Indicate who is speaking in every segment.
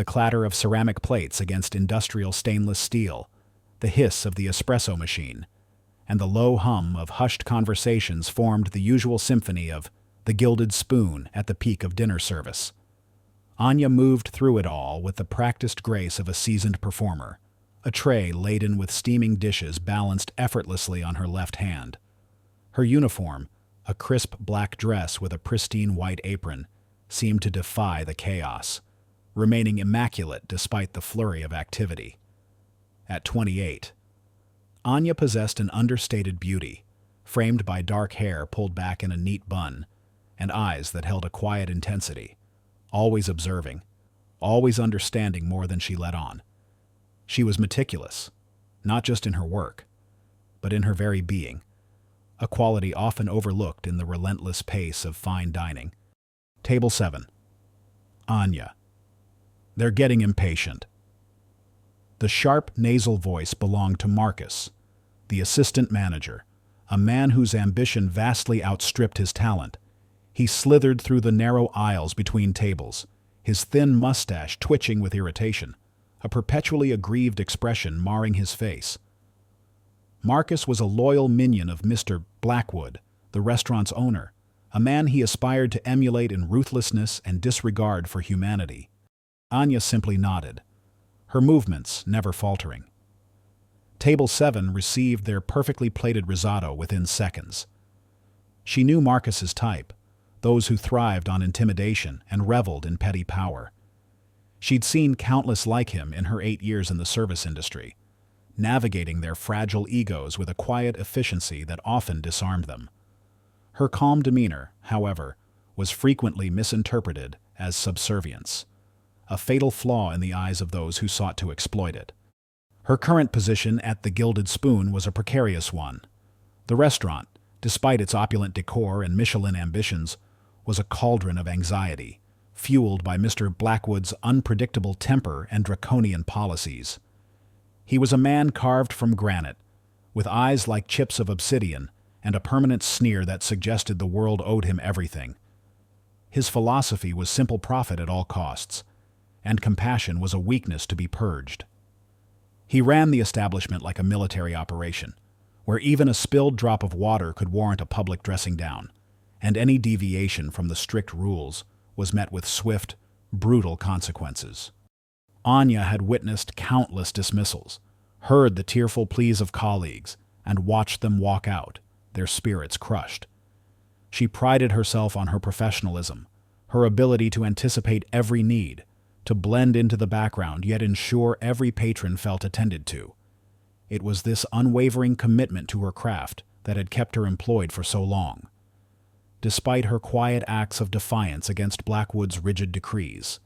Speaker 1: the clatter of ceramic plates against industrial stainless steel, the hiss of the espresso machine, and the low hum of hushed conversations formed the usual symphony of the gilded spoon at the peak of dinner service. Anya moved through it all with the practiced grace of a seasoned performer, a tray laden with steaming dishes balanced effortlessly on her left hand. Her uniform, a crisp black dress with a pristine white apron, seemed to defy the chaos, remaining immaculate despite the flurry of activity. At 28, Anya possessed an understated beauty, framed by dark hair pulled back in a neat bun, and eyes that held a quiet intensity, always observing, always understanding more than she let on. She was meticulous, not just in her work, but in her very being, a quality often overlooked in the relentless pace of fine dining. Table 7. Anya. They're getting impatient. The sharp, nasal voice belonged to Marcus, the assistant manager, a man whose ambition vastly outstripped his talent. He slithered through the narrow aisles between tables, his thin mustache twitching with irritation, a perpetually aggrieved expression marring his face. Marcus was a loyal minion of Mr. Blackwood, the restaurant's owner, a man he aspired to emulate in ruthlessness and disregard for humanity. Anya simply nodded, her movements never faltering. Table 7 received their perfectly plated risotto within seconds. She knew Marcus's type, those who thrived on intimidation and reveled in petty power. She'd seen countless like him in her 8 years in the service industry, navigating their fragile egos with a quiet efficiency that often disarmed them. Her calm demeanor, however, was frequently misinterpreted as subservience, a fatal flaw in the eyes of those who sought to exploit it. Her current position at the Gilded Spoon was a precarious one. The restaurant, despite its opulent decor and Michelin ambitions, was a cauldron of anxiety, fueled by Mr. Blackwood's unpredictable temper and draconian policies. He was a man carved from granite, with eyes like chips of obsidian and a permanent sneer that suggested the world owed him everything. His philosophy was simple profit at all costs, and compassion was a weakness to be purged. He ran the establishment like a military operation, where even a spilled drop of water could warrant a public dressing down, and any deviation from the strict rules was met with swift, brutal consequences. Anya had witnessed countless dismissals, heard the tearful pleas of colleagues, and watched them walk out, their spirits crushed. She prided herself on her professionalism, her ability to anticipate every need, to blend into the background yet ensure every patron felt attended to. It was this unwavering commitment to her craft that had kept her employed for so long. Despite her quiet acts of defiance against Blackwood's rigid decrees,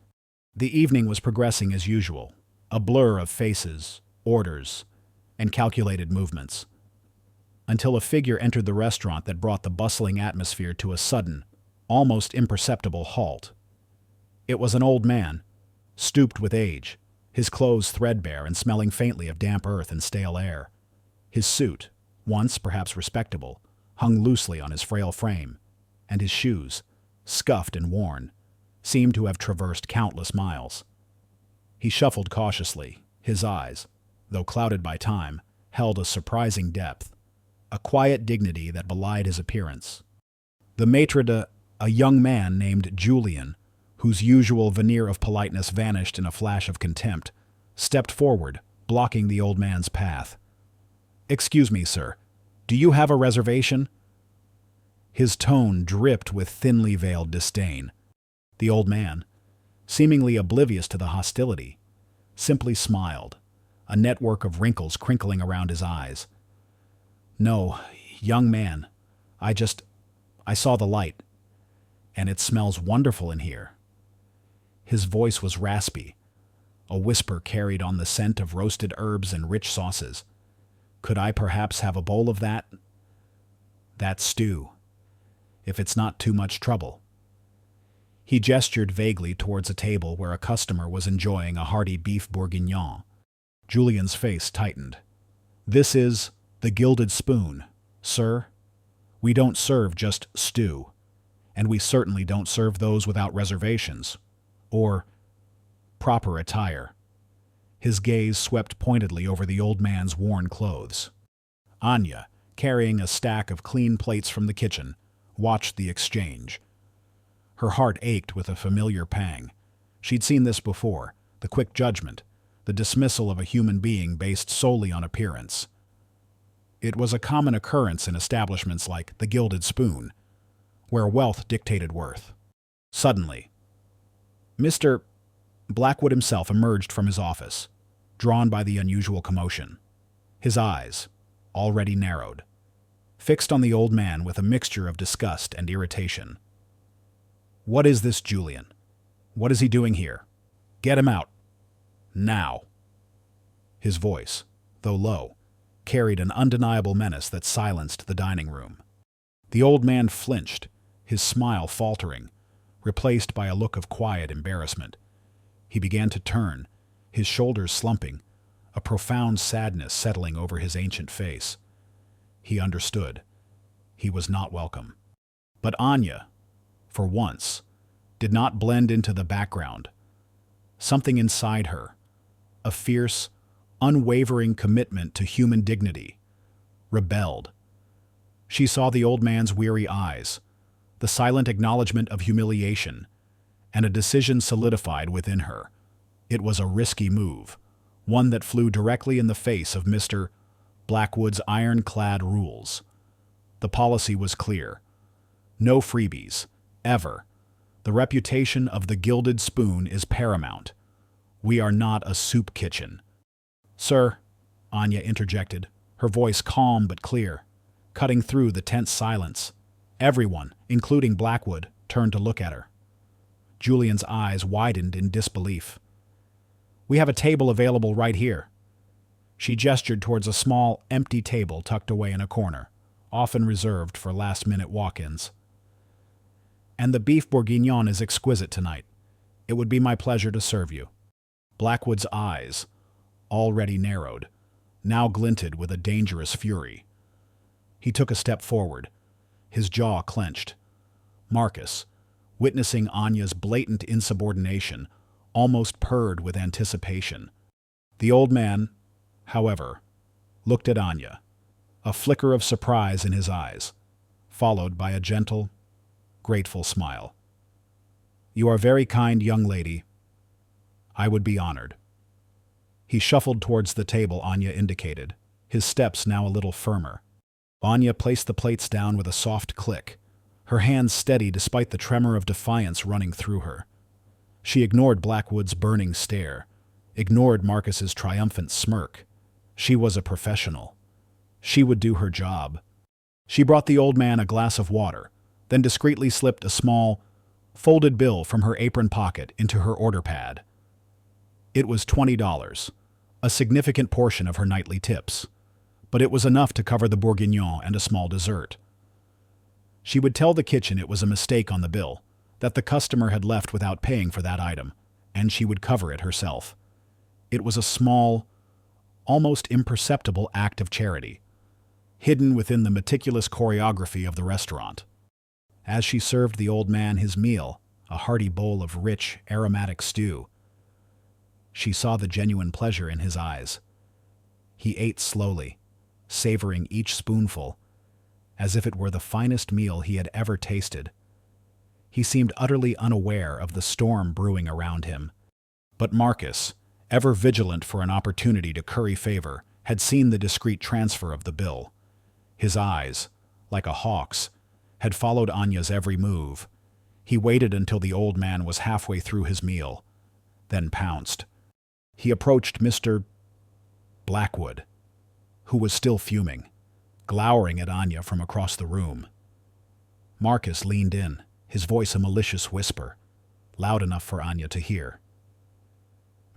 Speaker 1: the evening was progressing as usual, a blur of faces, orders, and calculated movements, until a figure entered the restaurant that brought the bustling atmosphere to a sudden, almost imperceptible halt. It was an old man, stooped with age, his clothes threadbare and smelling faintly of damp earth and stale air. His suit, once perhaps respectable, hung loosely on his frail frame, and his shoes, scuffed and worn, seemed to have traversed countless miles. He shuffled cautiously, his eyes, though clouded by time, held a surprising depth, a quiet dignity that belied his appearance. The maitre d', a young man named Julian, whose usual veneer of politeness vanished in a flash of contempt, stepped forward, blocking the old man's path. "Excuse me, sir. Do you have a reservation?" His tone dripped with thinly veiled disdain. The old man, seemingly oblivious to the hostility, simply smiled, a network of wrinkles crinkling around his eyes. "No, young man, I saw the light, and it smells wonderful in here." His voice was raspy, a whisper carried on the scent of roasted herbs and rich sauces. "Could I perhaps have a bowl of that stew, if it's not too much trouble?" He gestured vaguely towards a table where a customer was enjoying a hearty beef bourguignon. Julian's face tightened. "This is the Gilded Spoon, sir. We don't serve just stew, and we certainly don't serve those without reservations. Or proper attire. His gaze swept pointedly over the old man's worn clothes. Anya, carrying a stack of clean plates from the kitchen, watched the exchange. Her heart ached with a familiar pang. She'd seen this before, the quick judgment, the dismissal of a human being based solely on appearance. It was a common occurrence in establishments like the Gilded Spoon, where wealth dictated worth. Suddenly, Mr. Blackwood himself emerged from his office, drawn by the unusual commotion. His eyes, already narrowed, fixed on the old man with a mixture of disgust and irritation. "What is this, Julian? What is he doing here? Get him out. Now." His voice, though low, carried an undeniable menace that silenced the dining room. The old man flinched, his smile faltering, replaced by a look of quiet embarrassment. He began to turn, his shoulders slumping, a profound sadness settling over his ancient face. He understood. He was not welcome. But Anya, for once, did not blend into the background. Something inside her, a fierce, unwavering commitment to human dignity, rebelled. She saw the old man's weary eyes, the silent acknowledgement of humiliation, and a decision solidified within her. It was a risky move, one that flew directly in the face of Mr. Blackwood's ironclad rules. The policy was clear. No freebies, ever. The reputation of the Gilded Spoon is paramount. We are not a soup kitchen. "Sir," Anya interjected, her voice calm but clear, cutting through the tense silence. Everyone, including Blackwood, turned to look at her. Julian's eyes widened in disbelief. "We have a table available right here." She gestured towards a small, empty table tucked away in a corner, often reserved for last-minute walk-ins. "And the beef bourguignon is exquisite tonight. It would be my pleasure to serve you." Blackwood's eyes, already narrowed, now glinted with a dangerous fury. He took a step forward, his jaw clenched. Marcus, witnessing Anya's blatant insubordination, almost purred with anticipation. The old man, however, looked at Anya, a flicker of surprise in his eyes, followed by a gentle, grateful smile. "You are very kind, young lady. I would be honored." He shuffled towards the table Anya indicated, his steps now a little firmer. Anya placed the plates down with a soft click, her hands steady despite the tremor of defiance running through her. She ignored Blackwood's burning stare, ignored Marcus's triumphant smirk. She was a professional. She would do her job. She brought the old man a glass of water, then discreetly slipped a small, folded bill from her apron pocket into her order pad. It was $20, a significant portion of her nightly tips, but it was enough to cover the bourguignon and a small dessert. She would tell the kitchen it was a mistake on the bill, that the customer had left without paying for that item, and she would cover it herself. It was a small, almost imperceptible act of charity, hidden within the meticulous choreography of the restaurant. As she served the old man his meal, a hearty bowl of rich, aromatic stew, she saw the genuine pleasure in his eyes. He ate slowly, savoring each spoonful, as if it were the finest meal he had ever tasted. He seemed utterly unaware of the storm brewing around him. But Marcus, ever vigilant for an opportunity to curry favor, had seen the discreet transfer of the bill. His eyes, like a hawk's, had followed Anya's every move. He waited until the old man was halfway through his meal, then pounced. He approached Mr. Blackwood, who was still fuming, glowering at Anya from across the room. Marcus leaned in, his voice a malicious whisper, loud enough for Anya to hear.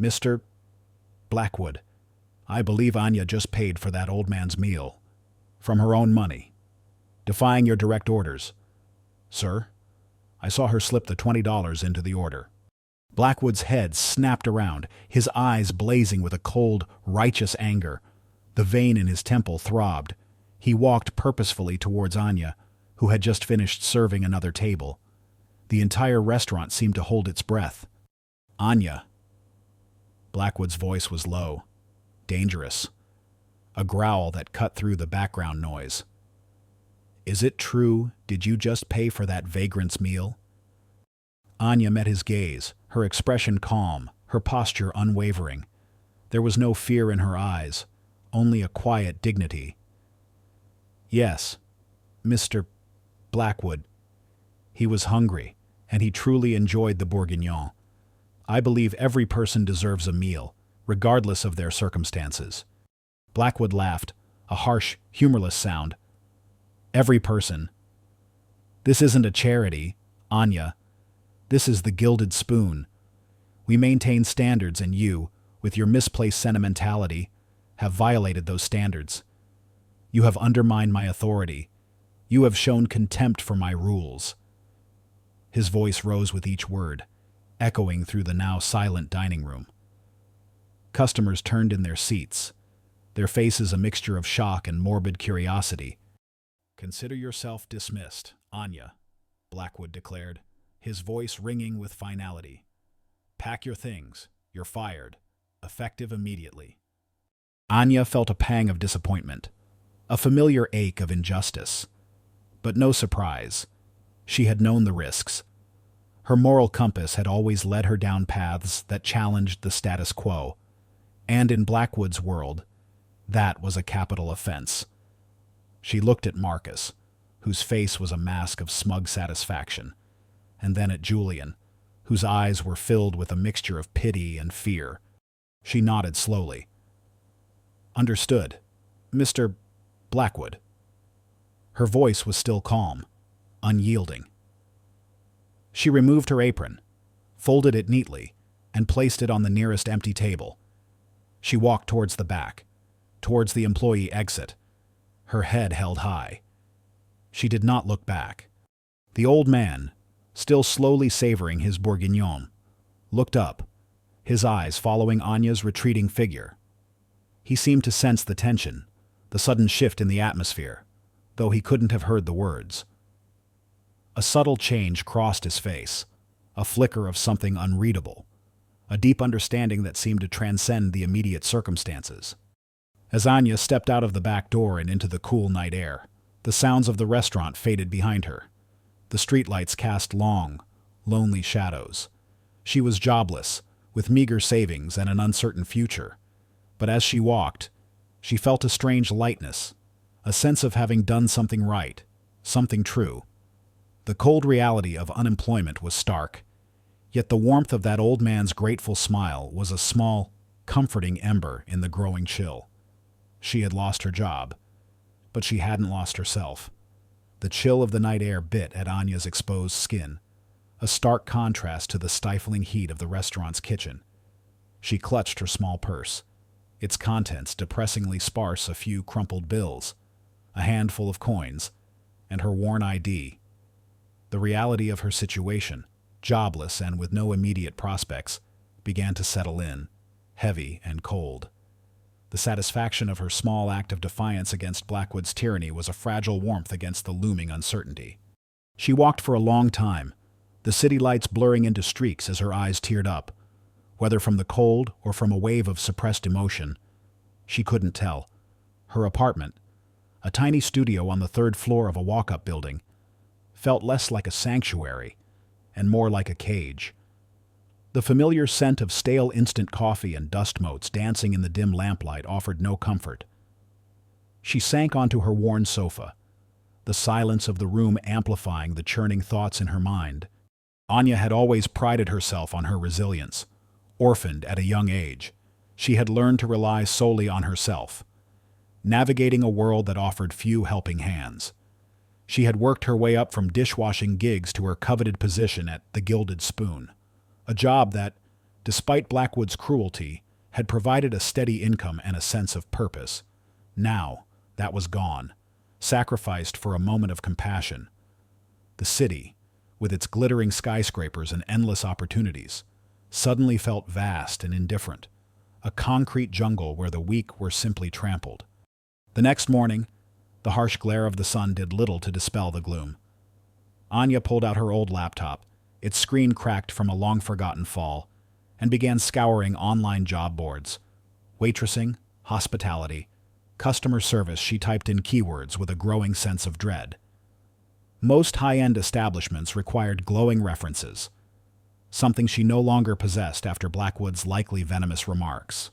Speaker 1: "Mr. Blackwood, I believe Anya just paid for that old man's meal, from her own money, defying your direct orders. Sir, I saw her slip the $20 into the order." Blackwood's head snapped around, his eyes blazing with a cold, righteous anger. The vein in his temple throbbed. He walked purposefully towards Anya, who had just finished serving another table. The entire restaurant seemed to hold its breath. Anya, Blackwood's voice was low, dangerous, a growl that cut through the background noise. "Is it true? Did you just pay for that vagrant's meal?" Anya met his gaze, her expression calm, her posture unwavering. There was no fear in her eyes, only a quiet dignity. "Yes, Mr. Blackwood." He was hungry, and he truly enjoyed the bourguignon. "I believe every person deserves a meal, regardless of their circumstances." Blackwood laughed, a harsh, humorless sound. "Every person. This isn't a charity, Anya. This is the Gilded Spoon. We maintain standards, and you, with your misplaced sentimentality, have violated those standards. You have undermined my authority. You have shown contempt for my rules." His voice rose with each word, echoing through the now silent dining room. Customers turned in their seats, their faces a mixture of shock and morbid curiosity. "Consider yourself dismissed, Anya," Blackwood declared, his voice ringing with finality. "Pack your things. You're fired. Effective immediately." Anya felt a pang of disappointment, a familiar ache of injustice. But no surprise. She had known the risks. Her moral compass had always led her down paths that challenged the status quo. And in Blackwood's world, that was a capital offense. She looked at Marcus, whose face was a mask of smug satisfaction, and then at Julian, whose eyes were filled with a mixture of pity and fear. She nodded slowly. "Understood, Mr. Blackwood." Her voice was still calm, unyielding. She removed her apron, folded it neatly, and placed it on the nearest empty table. She walked towards the back, towards the employee exit, her head held high. She did not look back. The old man, still slowly savoring his bourguignon, looked up, his eyes following Anya's retreating figure. He seemed to sense the tension, the sudden shift in the atmosphere, though he couldn't have heard the words. A subtle change crossed his face, a flicker of something unreadable, a deep understanding that seemed to transcend the immediate circumstances. As Anya stepped out of the back door and into the cool night air, the sounds of the restaurant faded behind her. The streetlights cast long, lonely shadows. She was jobless, with meager savings and an uncertain future. But as she walked, she felt a strange lightness, a sense of having done something right, something true. The cold reality of unemployment was stark, yet the warmth of that old man's grateful smile was a small, comforting ember in the growing chill. She had lost her job, but she hadn't lost herself. The chill of the night air bit at Anya's exposed skin, a stark contrast to the stifling heat of the restaurant's kitchen. She clutched her small purse, its contents depressingly sparse: a few crumpled bills, a handful of coins, and her worn ID. The reality of her situation, jobless and with no immediate prospects, began to settle in, heavy and cold. The satisfaction of her small act of defiance against Blackwood's tyranny was a fragile warmth against the looming uncertainty. She walked for a long time, the city lights blurring into streaks as her eyes teared up. Whether from the cold or from a wave of suppressed emotion, she couldn't tell. Her apartment, a tiny studio on the third floor of a walk-up building, felt less like a sanctuary and more like a cage. The familiar scent of stale instant coffee and dust motes dancing in the dim lamplight offered no comfort. She sank onto her worn sofa, the silence of the room amplifying the churning thoughts in her mind. Anya had always prided herself on her resilience. Orphaned at a young age, she had learned to rely solely on herself, navigating a world that offered few helping hands. She had worked her way up from dishwashing gigs to her coveted position at the Gilded Spoon, a job that, despite Blackwood's cruelty, had provided a steady income and a sense of purpose. Now, that was gone, sacrificed for a moment of compassion. The city, with its glittering skyscrapers and endless opportunities, suddenly felt vast and indifferent, a concrete jungle where the weak were simply trampled. The next morning, the harsh glare of the sun did little to dispel the gloom. Anya pulled out her old laptop, its screen cracked from a long-forgotten fall, and began scouring online job boards. Waitressing, hospitality, customer service. She typed in keywords with a growing sense of dread. Most high-end establishments required glowing references, something she no longer possessed after Blackwood's likely venomous remarks.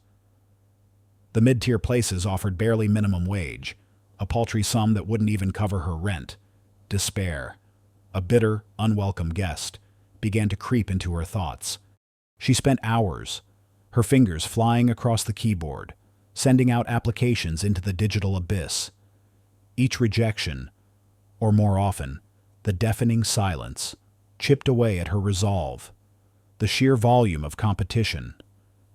Speaker 1: The mid-tier places offered barely minimum wage, a paltry sum that wouldn't even cover her rent. Despair, a bitter, unwelcome guest, began to creep into her thoughts. She spent hours, her fingers flying across the keyboard, sending out applications into the digital abyss. Each rejection, or more often, the deafening silence, chipped away at her resolve. The sheer volume of competition,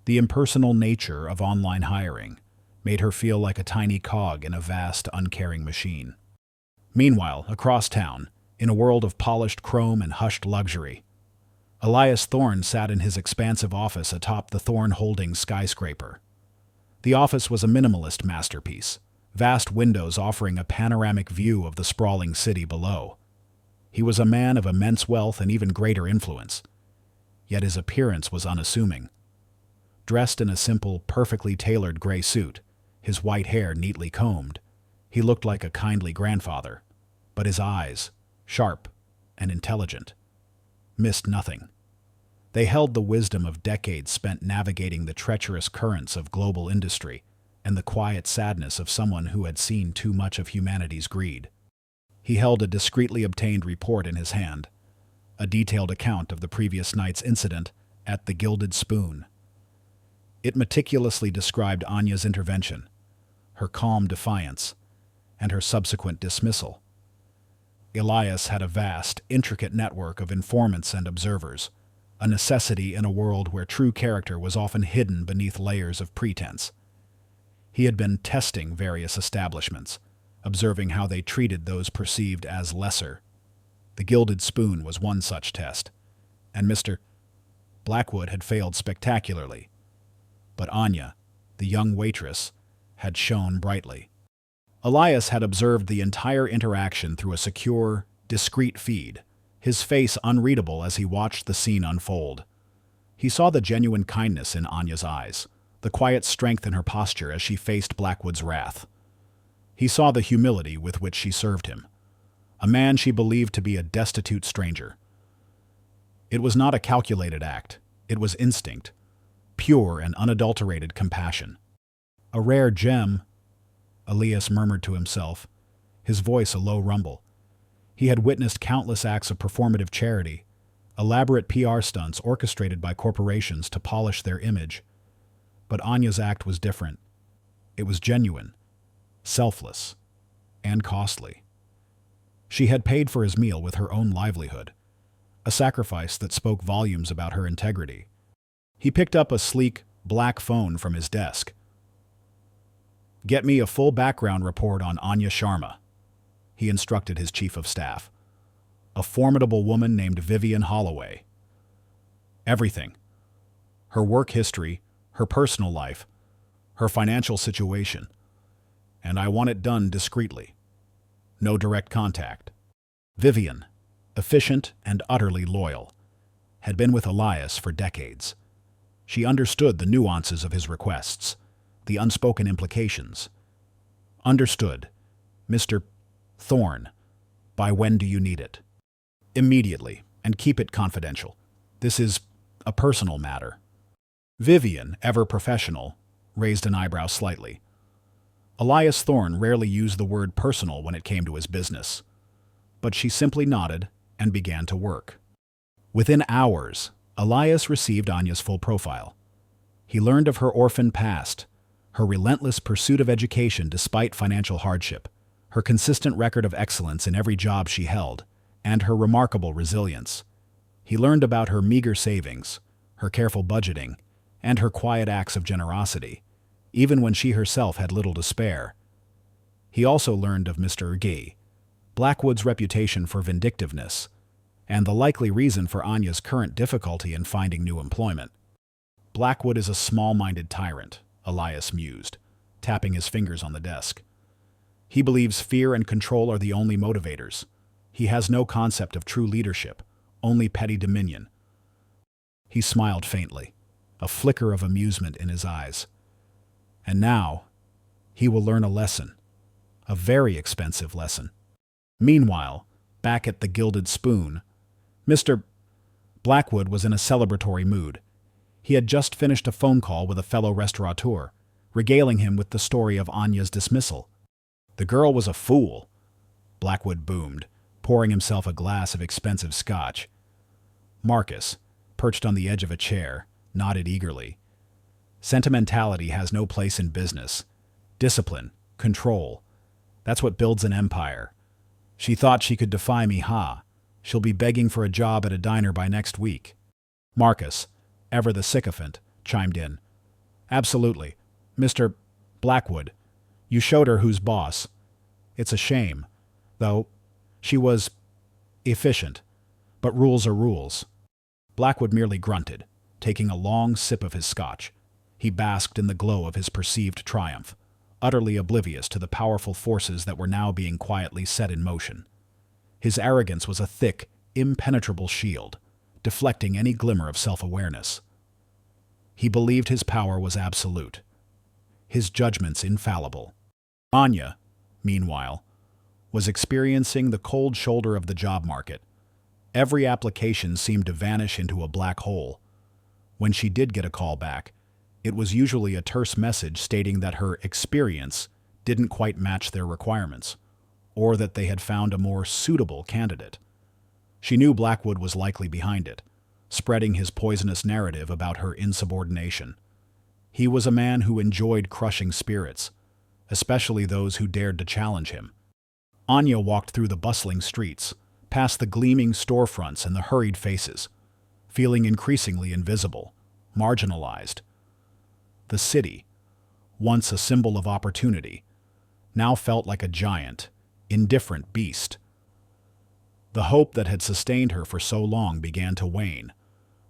Speaker 1: the impersonal nature of online hiring, made her feel like a tiny cog in a vast, uncaring machine. Meanwhile, across town, in a world of polished chrome and hushed luxury, Elias Thorne sat in his expansive office atop the Thorne Holdings skyscraper. The office was a minimalist masterpiece, vast windows offering a panoramic view of the sprawling city below. He was a man of immense wealth and even greater influence, yet his appearance was unassuming. Dressed in a simple, perfectly tailored gray suit, his white hair neatly combed, he looked like a kindly grandfather, but his eyes, sharp and intelligent, missed nothing. They held the wisdom of decades spent navigating the treacherous currents of global industry and the quiet sadness of someone who had seen too much of humanity's greed. He held a discreetly obtained report in his hand, a detailed account of the previous night's incident at the Gilded Spoon. It meticulously described Anya's intervention, her calm defiance, and her subsequent dismissal. Elias had a vast, intricate network of informants and observers, a necessity in a world where true character was often hidden beneath layers of pretense. He had been testing various establishments, observing how they treated those perceived as lesser. The Gilded Spoon was one such test, and Mr. Blackwood had failed spectacularly. But Anya, the young waitress, had shone brightly. Elias had observed the entire interaction through a secure, discreet feed, his face unreadable as he watched the scene unfold. He saw the genuine kindness in Anya's eyes, the quiet strength in her posture as she faced Blackwood's wrath. He saw the humility with which she served him, a man she believed to be a destitute stranger. It was not a calculated act, it was instinct, pure and unadulterated compassion. A rare gem, Elias murmured to himself, his voice a low rumble. He had witnessed countless acts of performative charity, elaborate PR stunts orchestrated by corporations to polish their image. But Anya's act was different. It was genuine, selfless, and costly. She had paid for his meal with her own livelihood, a sacrifice that spoke volumes about her integrity. He picked up a sleek, black phone from his desk. "Get me a full background report on Anya Sharma," he instructed his chief of staff. "A formidable woman named Vivian Holloway. Everything. Her work history, her personal life, her financial situation. And I want it done discreetly. No direct contact." Vivian, efficient and utterly loyal, had been with Elias for decades. She understood the nuances of his requests, the unspoken implications. Understood, "Mr. Thorne, by when do you need it?" "Immediately, and keep it confidential. This is a personal matter." Vivian, ever professional, raised an eyebrow slightly. Elias Thorne rarely used the word personal when it came to his business, but she simply nodded and began to work. Within hours, Elias received Anya's full profile. He learned of her orphan past, her relentless pursuit of education despite financial hardship, her consistent record of excellence in every job she held, and her remarkable resilience. He learned about her meager savings, her careful budgeting, and her quiet acts of generosity, even when she herself had little to spare. He also learned of Mr. Gee, Blackwood's reputation for vindictiveness, and the likely reason for Anya's current difficulty in finding new employment. "Blackwood is a small-minded tyrant," Elias mused, tapping his fingers on the desk. "He believes fear and control are the only motivators. He has no concept of true leadership, only petty dominion." He smiled faintly. a flicker of amusement in his eyes. And now, he will learn a lesson, a very expensive lesson. Meanwhile, back at the Gilded Spoon, Mr. Blackwood was in a celebratory mood. He had just finished a phone call with a fellow restaurateur, regaling him with the story of Anya's dismissal. "The girl was a fool," Blackwood boomed, pouring himself a glass of expensive scotch. Marcus, perched on the edge of a chair, nodded eagerly. "Sentimentality has no place in business. Discipline, control. That's what builds an empire. She thought she could defy me, ha. She'll be begging for a job at a diner by next week." Marcus, ever the sycophant, chimed in. "Absolutely. Mr. Blackwood, you showed her who's boss. It's a shame, though. She was efficient, but rules are rules." Blackwood merely grunted, taking a long sip of his scotch. He basked in the glow of his perceived triumph, utterly oblivious to the powerful forces that were now being quietly set in motion. His arrogance was a thick, impenetrable shield, deflecting any glimmer of self-awareness. He believed his power was absolute, his judgments infallible. Anya, meanwhile, was experiencing the cold shoulder of the job market. Every application seemed to vanish into a black hole. When she did get a call back, it was usually a terse message stating that her experience didn't quite match their requirements, or that they had found a more suitable candidate. She knew Blackwood was likely behind it, spreading his poisonous narrative about her insubordination. He was a man who enjoyed crushing spirits, especially those who dared to challenge him. Anya walked through the bustling streets, past the gleaming storefronts and the hurried faces, feeling increasingly invisible, marginalized. The city, once a symbol of opportunity, now felt like a giant, indifferent beast. The hope that had sustained her for so long began to wane,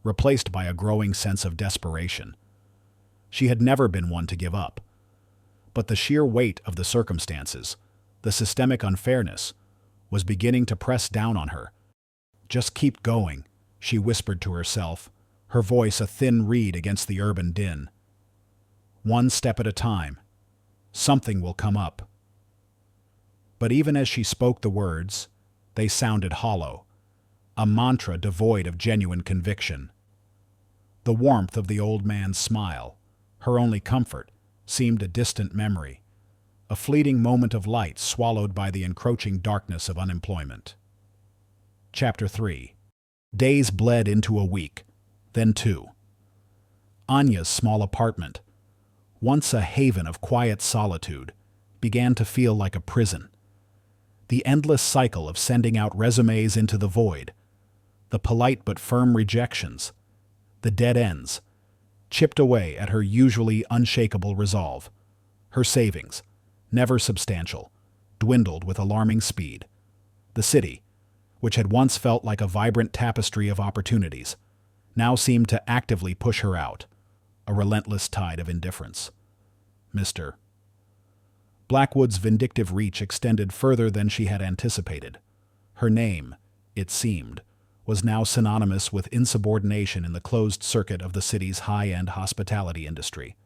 Speaker 1: replaced by a growing sense of desperation. She had never been one to give up, but the sheer weight of the circumstances, the systemic unfairness, was beginning to press down on her. "Just keep going," she whispered to herself, her voice a thin reed against the urban din. "One step at a time. Something will come up." But even as she spoke the words, they sounded hollow, a mantra devoid of genuine conviction. The warmth of the old man's smile, her only comfort, seemed a distant memory, a fleeting moment of light swallowed by the encroaching darkness of unemployment. Chapter 3. Days bled into a week, then 2. Anya's small apartment, once a haven of quiet solitude, began to feel like a prison. The endless cycle of sending out resumes into the void, the polite but firm rejections, the dead ends, chipped away at her usually unshakable resolve. Her savings, never substantial, dwindled with alarming speed. The city, which had once felt like a vibrant tapestry of opportunities, now seemed to actively push her out, a relentless tide of indifference. Mr. Blackwood's vindictive reach extended further than she had anticipated. Her name, it seemed, was now synonymous with insubordination in the closed circuit of the city's high-end hospitality industry.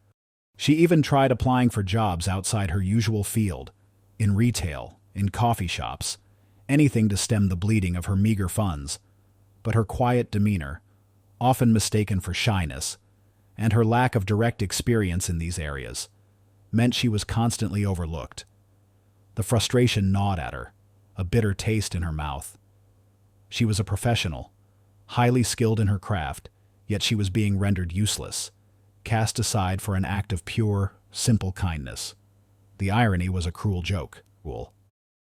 Speaker 1: She even tried applying for jobs outside her usual field, in retail, in coffee shops, anything to stem the bleeding of her meager funds. But her quiet demeanor, often mistaken for shyness, and her lack of direct experience in these areas, meant she was constantly overlooked. The frustration gnawed at her, a bitter taste in her mouth. She was a professional, highly skilled in her craft, yet she was being rendered useless, cast aside for an act of pure, simple kindness. The irony was a cruel joke.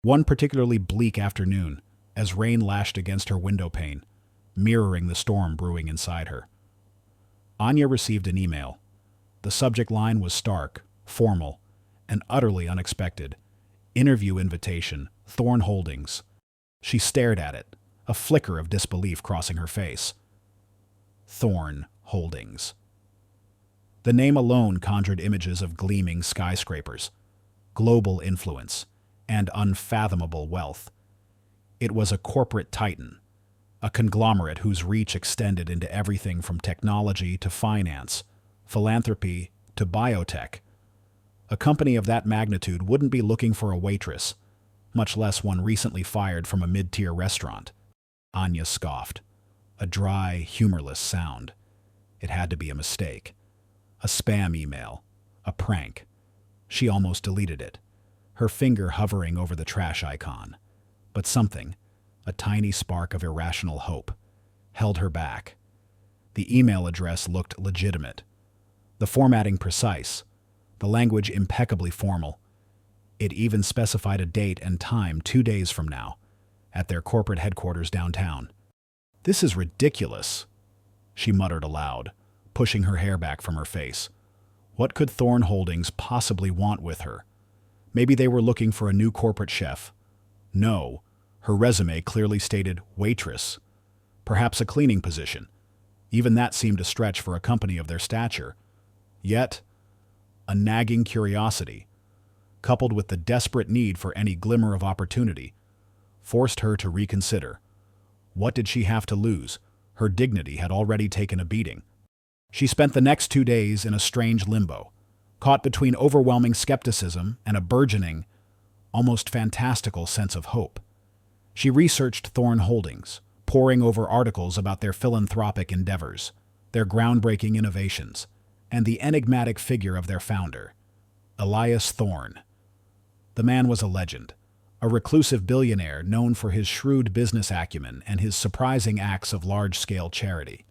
Speaker 1: One particularly bleak afternoon, as rain lashed against her window pane, mirroring the storm brewing inside her, Anya received an email. The subject line was stark, formal, and utterly unexpected. Interview invitation, Thorn Holdings. She stared at it, a flicker of disbelief crossing her face. Thorn Holdings. The name alone conjured images of gleaming skyscrapers, global influence, and unfathomable wealth. It was a corporate titan, a conglomerate whose reach extended into everything from technology to finance, philanthropy to biotech. A company of that magnitude wouldn't be looking for a waitress, much less one recently fired from a mid-tier restaurant. Anya scoffed. A dry, humorless sound. It had to be a mistake. A spam email. A prank. She almost deleted it, her finger hovering over the trash icon. But something, a tiny spark of irrational hope, held her back. The email address looked legitimate. The formatting precise. The language impeccably formal. It even specified a date and time 2 days from now, at their corporate headquarters downtown. "This is ridiculous," she muttered aloud, pushing her hair back from her face. What could Thorn Holdings possibly want with her? Maybe they were looking for a new corporate chef. No, her resume clearly stated waitress. Perhaps a cleaning position. Even that seemed a stretch for a company of their stature. Yet, a nagging curiosity, coupled with the desperate need for any glimmer of opportunity, forced her to reconsider. What did she have to lose? Her dignity had already taken a beating. She spent the next 2 days in a strange limbo, caught between overwhelming skepticism and a burgeoning, almost fantastical sense of hope. She researched Thorn Holdings, poring over articles about their philanthropic endeavors, their groundbreaking innovations, and the enigmatic figure of their founder, Elias Thorn. The man was a legend, a reclusive billionaire known for his shrewd business acumen and his surprising acts of large-scale charity.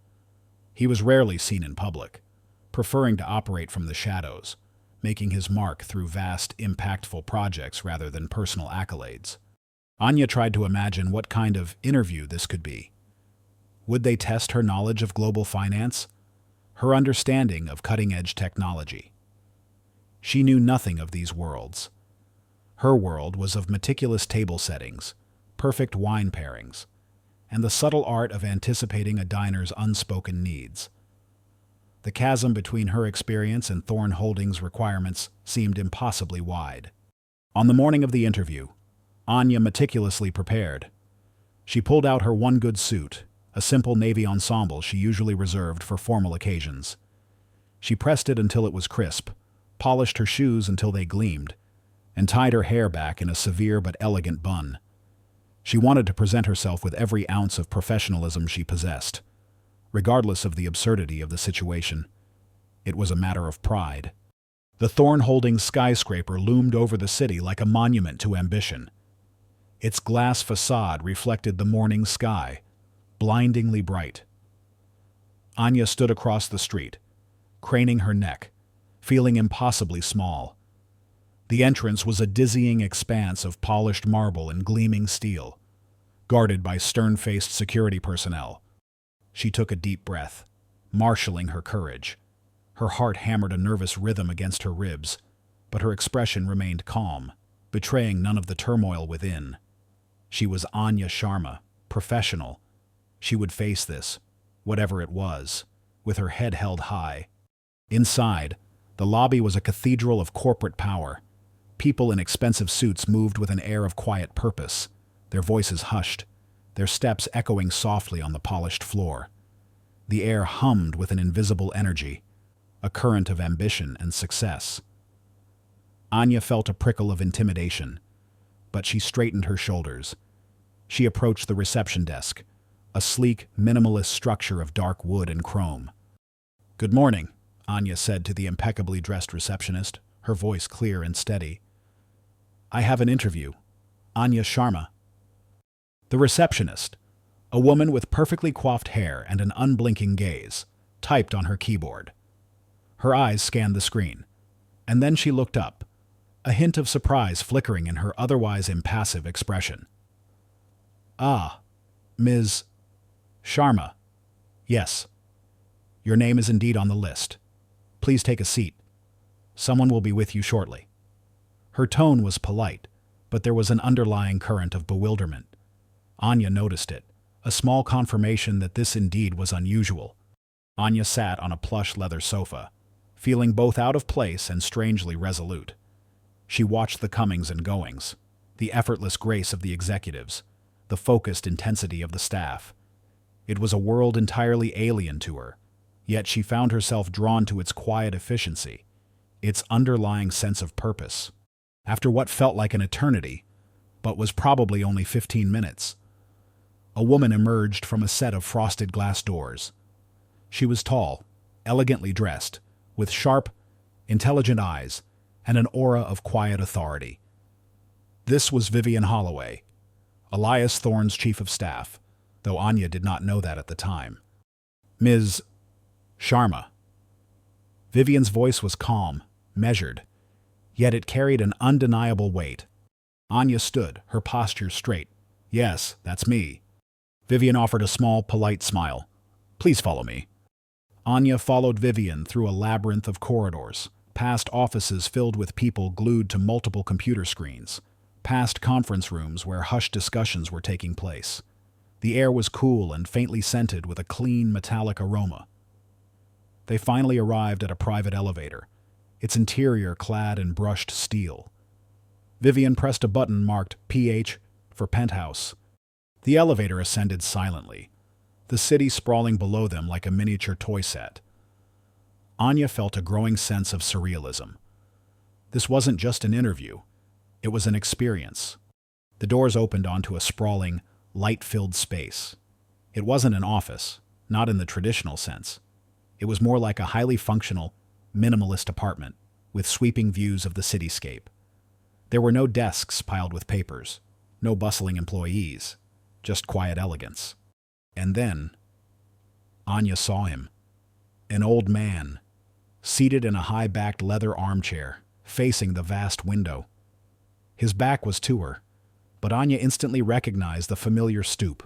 Speaker 1: He was rarely seen in public, preferring to operate from the shadows, making his mark through vast, impactful projects rather than personal accolades. Anya tried to imagine what kind of interview this could be. Would they test her knowledge of global finance? Her understanding of cutting-edge technology? She knew nothing of these worlds. Her world was of meticulous table settings, perfect wine pairings, and the subtle art of anticipating a diner's unspoken needs. The chasm between her experience and Thorn Holdings' requirements seemed impossibly wide. On the morning of the interview, Anya meticulously prepared. She pulled out her one good suit, a simple navy ensemble she usually reserved for formal occasions. She pressed it until it was crisp, polished her shoes until they gleamed, and tied her hair back in a severe but elegant bun. She wanted to present herself with every ounce of professionalism she possessed. Regardless of the absurdity of the situation, it was a matter of pride. The Thorn Holdings skyscraper loomed over the city like a monument to ambition. Its glass facade reflected the morning sky, blindingly bright. Anya stood across the street, craning her neck, feeling impossibly small. The entrance was a dizzying expanse of polished marble and gleaming steel, guarded by stern-faced security personnel. She took a deep breath, marshaling her courage. Her heart hammered a nervous rhythm against her ribs, but her expression remained calm, betraying none of the turmoil within. She was Anya Sharma, professional. She would face this, whatever it was, with her head held high. Inside, the lobby was a cathedral of corporate power. People in expensive suits moved with an air of quiet purpose, their voices hushed, their steps echoing softly on the polished floor. The air hummed with an invisible energy, a current of ambition and success. Anya felt a prickle of intimidation, but she straightened her shoulders. She approached the reception desk, a sleek, minimalist structure of dark wood and chrome. "Good morning," Anya said to the impeccably dressed receptionist, her voice clear and steady. "I have an interview. Anya Sharma." The receptionist, a woman with perfectly coiffed hair and an unblinking gaze, typed on her keyboard. Her eyes scanned the screen, and then she looked up, a hint of surprise flickering in her otherwise impassive expression. "Ah, Ms. Sharma. Yes. Your name is indeed on the list. Please take a seat. Someone will be with you shortly." Her tone was polite, but there was an underlying current of bewilderment. Anya noticed it, a small confirmation that this indeed was unusual. Anya sat on a plush leather sofa, feeling both out of place and strangely resolute. She watched the comings and goings, the effortless grace of the executives, the focused intensity of the staff. It was a world entirely alien to her, Yet she found herself drawn to its quiet efficiency, its underlying sense of purpose. After what felt like an eternity, but was probably only 15 minutes, a woman emerged from a set of frosted glass doors. She was tall, elegantly dressed, with sharp, intelligent eyes and an aura of quiet authority. This was Vivian Holloway, Elias Thorne's chief of staff, though Anya did not know that at the time. Ms. Sharma. Vivian's voice was calm, measured, yet it carried an undeniable weight. Anya stood, her posture straight. Yes, that's me. Vivian offered a small, polite smile. Please follow me. Anya followed Vivian through a labyrinth of corridors, past offices filled with people glued to multiple computer screens, past conference rooms where hushed discussions were taking place. The air was cool and faintly scented with a clean, metallic aroma. They finally arrived at a private elevator, its interior clad in brushed steel. Vivian pressed a button marked PH for penthouse. The elevator ascended silently, the city sprawling below them like a miniature toy set. Anya felt a growing sense of surrealism. This wasn't just an interview, it was an experience. The doors opened onto a sprawling, light-filled space. It wasn't an office, not in the traditional sense. It was more like a highly functional, minimalist apartment with sweeping views of the cityscape. There were no desks piled with papers, no bustling employees, just quiet elegance. And then, Anya saw him. An old man, seated in a high-backed leather armchair, facing the vast window. His back was to her, but Anya instantly recognized the familiar stoop,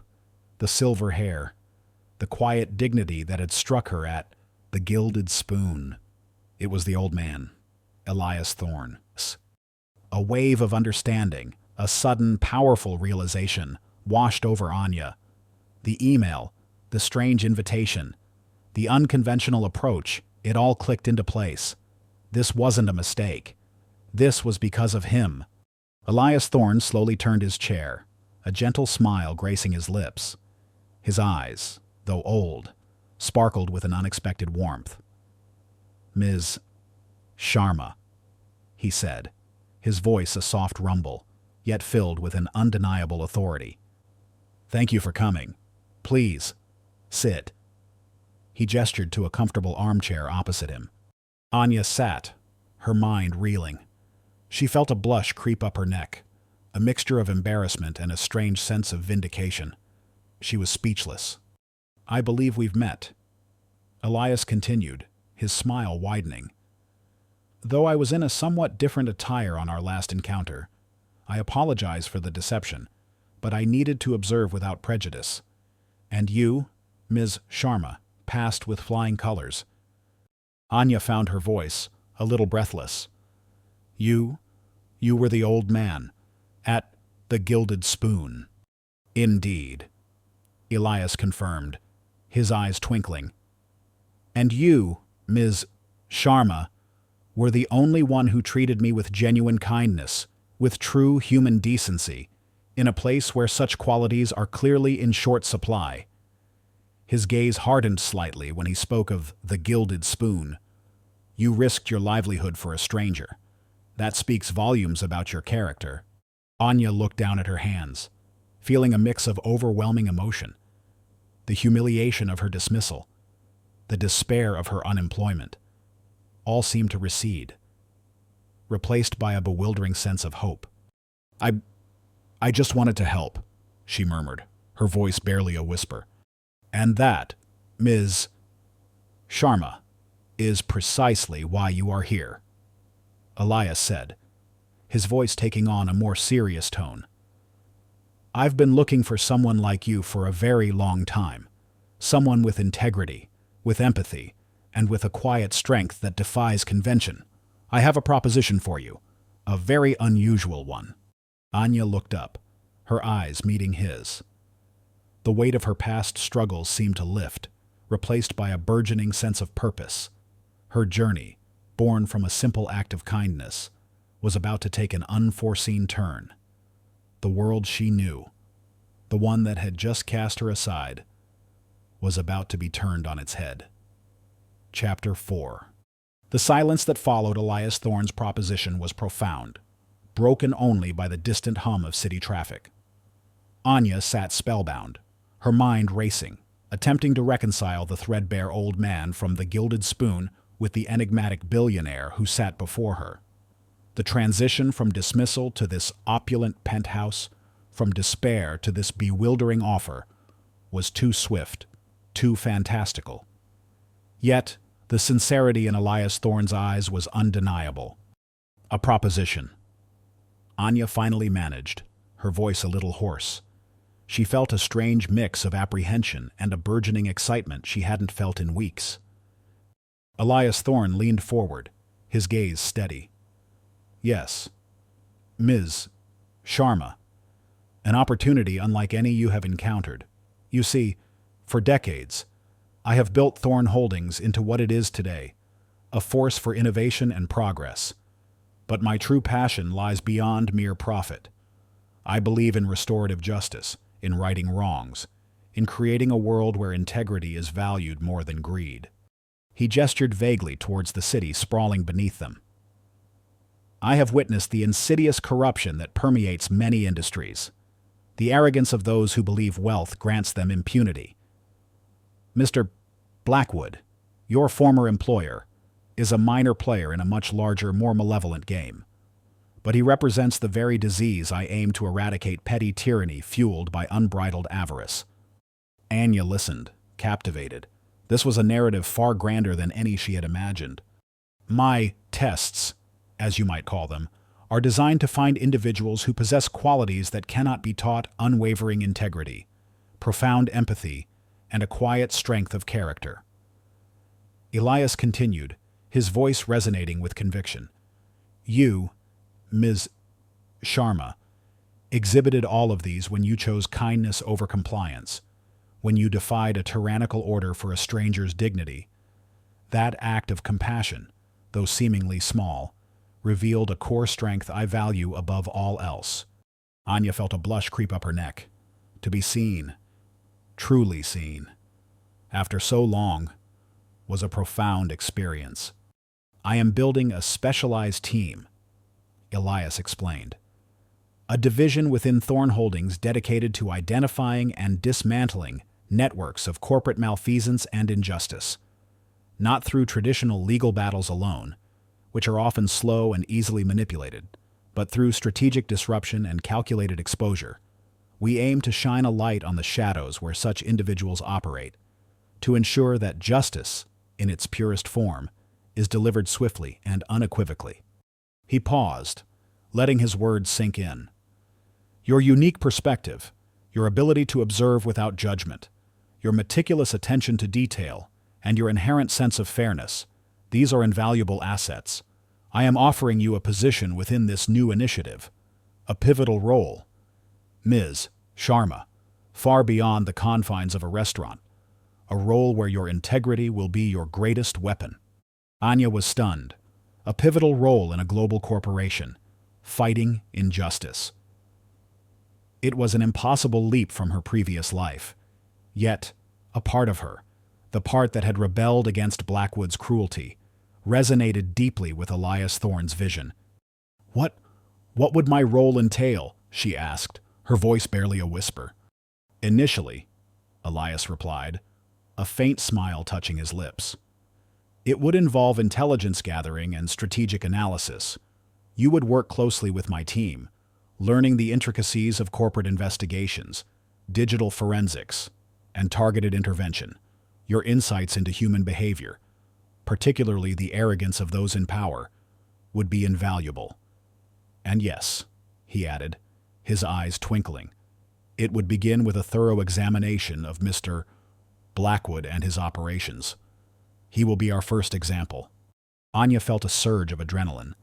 Speaker 1: the silver hair, the quiet dignity that had struck her at the Gilded Spoon. It was the old man, Elias Thorne. A wave of understanding, a sudden, powerful realization, washed over Anya. The email, the strange invitation, the unconventional approach, it all clicked into place. This wasn't a mistake. This was because of him. Elias Thorne slowly turned his chair, a gentle smile gracing his lips. His eyes, though old, sparkled with an unexpected warmth. Ms. Sharma, he said, his voice a soft rumble, yet filled with an undeniable authority. Thank you for coming. Please, sit. He gestured to a comfortable armchair opposite him. Anya sat, her mind reeling. She felt a blush creep up her neck, a mixture of embarrassment and a strange sense of vindication. She was speechless. I believe we've met. Elias continued, his smile widening. Though I was in a somewhat different attire on our last encounter, I apologize for the deception, but I needed to observe without prejudice. And you, Ms. Sharma, passed with flying colors. Anya found her voice, a little breathless. You were the old man, at the Gilded Spoon. Indeed, Elias confirmed, his eyes twinkling. And you, Ms. Sharma, were the only one who treated me with genuine kindness, with true human decency, in a place where such qualities are clearly in short supply. His gaze hardened slightly when he spoke of the Gilded Spoon. You risked your livelihood for a stranger. That speaks volumes about your character. Anya looked down at her hands, feeling a mix of overwhelming emotion. The humiliation of her dismissal, the despair of her unemployment, all seemed to recede, replaced by a bewildering sense of hope. I just wanted to help, she murmured, her voice barely a whisper. And that, Ms. Sharma, is precisely why you are here, Elias said, his voice taking on a more serious tone. I've been looking for someone like you for a very long time, someone with integrity, with empathy, and with a quiet strength that defies convention. I have a proposition for you, a very unusual one. Anya looked up, her eyes meeting his. The weight of her past struggles seemed to lift, replaced by a burgeoning sense of purpose. Her journey, born from a simple act of kindness, was about to take an unforeseen turn. The world she knew, the one that had just cast her aside, was about to be turned on its head. Chapter 4. The silence that followed Elias Thorne's proposition was profound, broken only by the distant hum of city traffic. Anya sat spellbound, her mind racing, attempting to reconcile the threadbare old man from the Gilded Spoon with the enigmatic billionaire who sat before her. The transition from dismissal to this opulent penthouse, from despair to this bewildering offer, was too swift, too fantastical. Yet, the sincerity in Elias Thorne's eyes was undeniable. A proposition. Anya finally managed, her voice a little hoarse. She felt a strange mix of apprehension and a burgeoning excitement she hadn't felt in weeks. Elias Thorne leaned forward, his gaze steady. Yes, Ms. Sharma. An opportunity unlike any you have encountered. You see, for decades, I have built Thorne Holdings into what it is today, a force for innovation and progress. But my true passion lies beyond mere profit. I believe in restorative justice, in righting wrongs, in creating a world where integrity is valued more than greed. He gestured vaguely towards the city sprawling beneath them. I have witnessed the insidious corruption that permeates many industries, the arrogance of those who believe wealth grants them impunity. Mr. Blackwood, your former employer, is a minor player in a much larger, more malevolent game. But he represents the very disease I aim to eradicate: petty tyranny fueled by unbridled avarice. Anya listened, captivated. This was a narrative far grander than any she had imagined. My tests, as you might call them, are designed to find individuals who possess qualities that cannot be taught: unwavering integrity, profound empathy, and a quiet strength of character. Elias continued, his voice resonating with conviction. You, Ms. Sharma, exhibited all of these when you chose kindness over compliance, when you defied a tyrannical order for a stranger's dignity. That act of compassion, though seemingly small, revealed a core strength I value above all else. Anya felt a blush creep up her neck. To be seen, truly seen, after so long, was a profound experience. I am building a specialized team, Elias explained. A division within Thorne Holdings dedicated to identifying and dismantling networks of corporate malfeasance and injustice. Not through traditional legal battles alone, which are often slow and easily manipulated, but through strategic disruption and calculated exposure. We aim to shine a light on the shadows where such individuals operate, to ensure that justice, in its purest form, is delivered swiftly and unequivocally. He paused, letting his words sink in. Your unique perspective, your ability to observe without judgment, your meticulous attention to detail, and your inherent sense of fairness, these are invaluable assets. I am offering you a position within this new initiative, a pivotal role, Ms. Sharma, far beyond the confines of a restaurant, a role where your integrity will be your greatest weapon. Anya was stunned. A pivotal role in a global corporation, fighting injustice. It was an impossible leap from her previous life. Yet, a part of her, the part that had rebelled against Blackwood's cruelty, resonated deeply with Elias Thorne's vision. What would my role entail? She asked, her voice barely a whisper. Initially, Elias replied, a faint smile touching his lips. It would involve intelligence gathering and strategic analysis. You would work closely with my team, learning the intricacies of corporate investigations, digital forensics, and targeted intervention. Your insights into human behavior, particularly the arrogance of those in power, would be invaluable. And yes, he added, his eyes twinkling, it would begin with a thorough examination of Mr. Blackwood and his operations. He will be our first example. Anya felt a surge of adrenaline.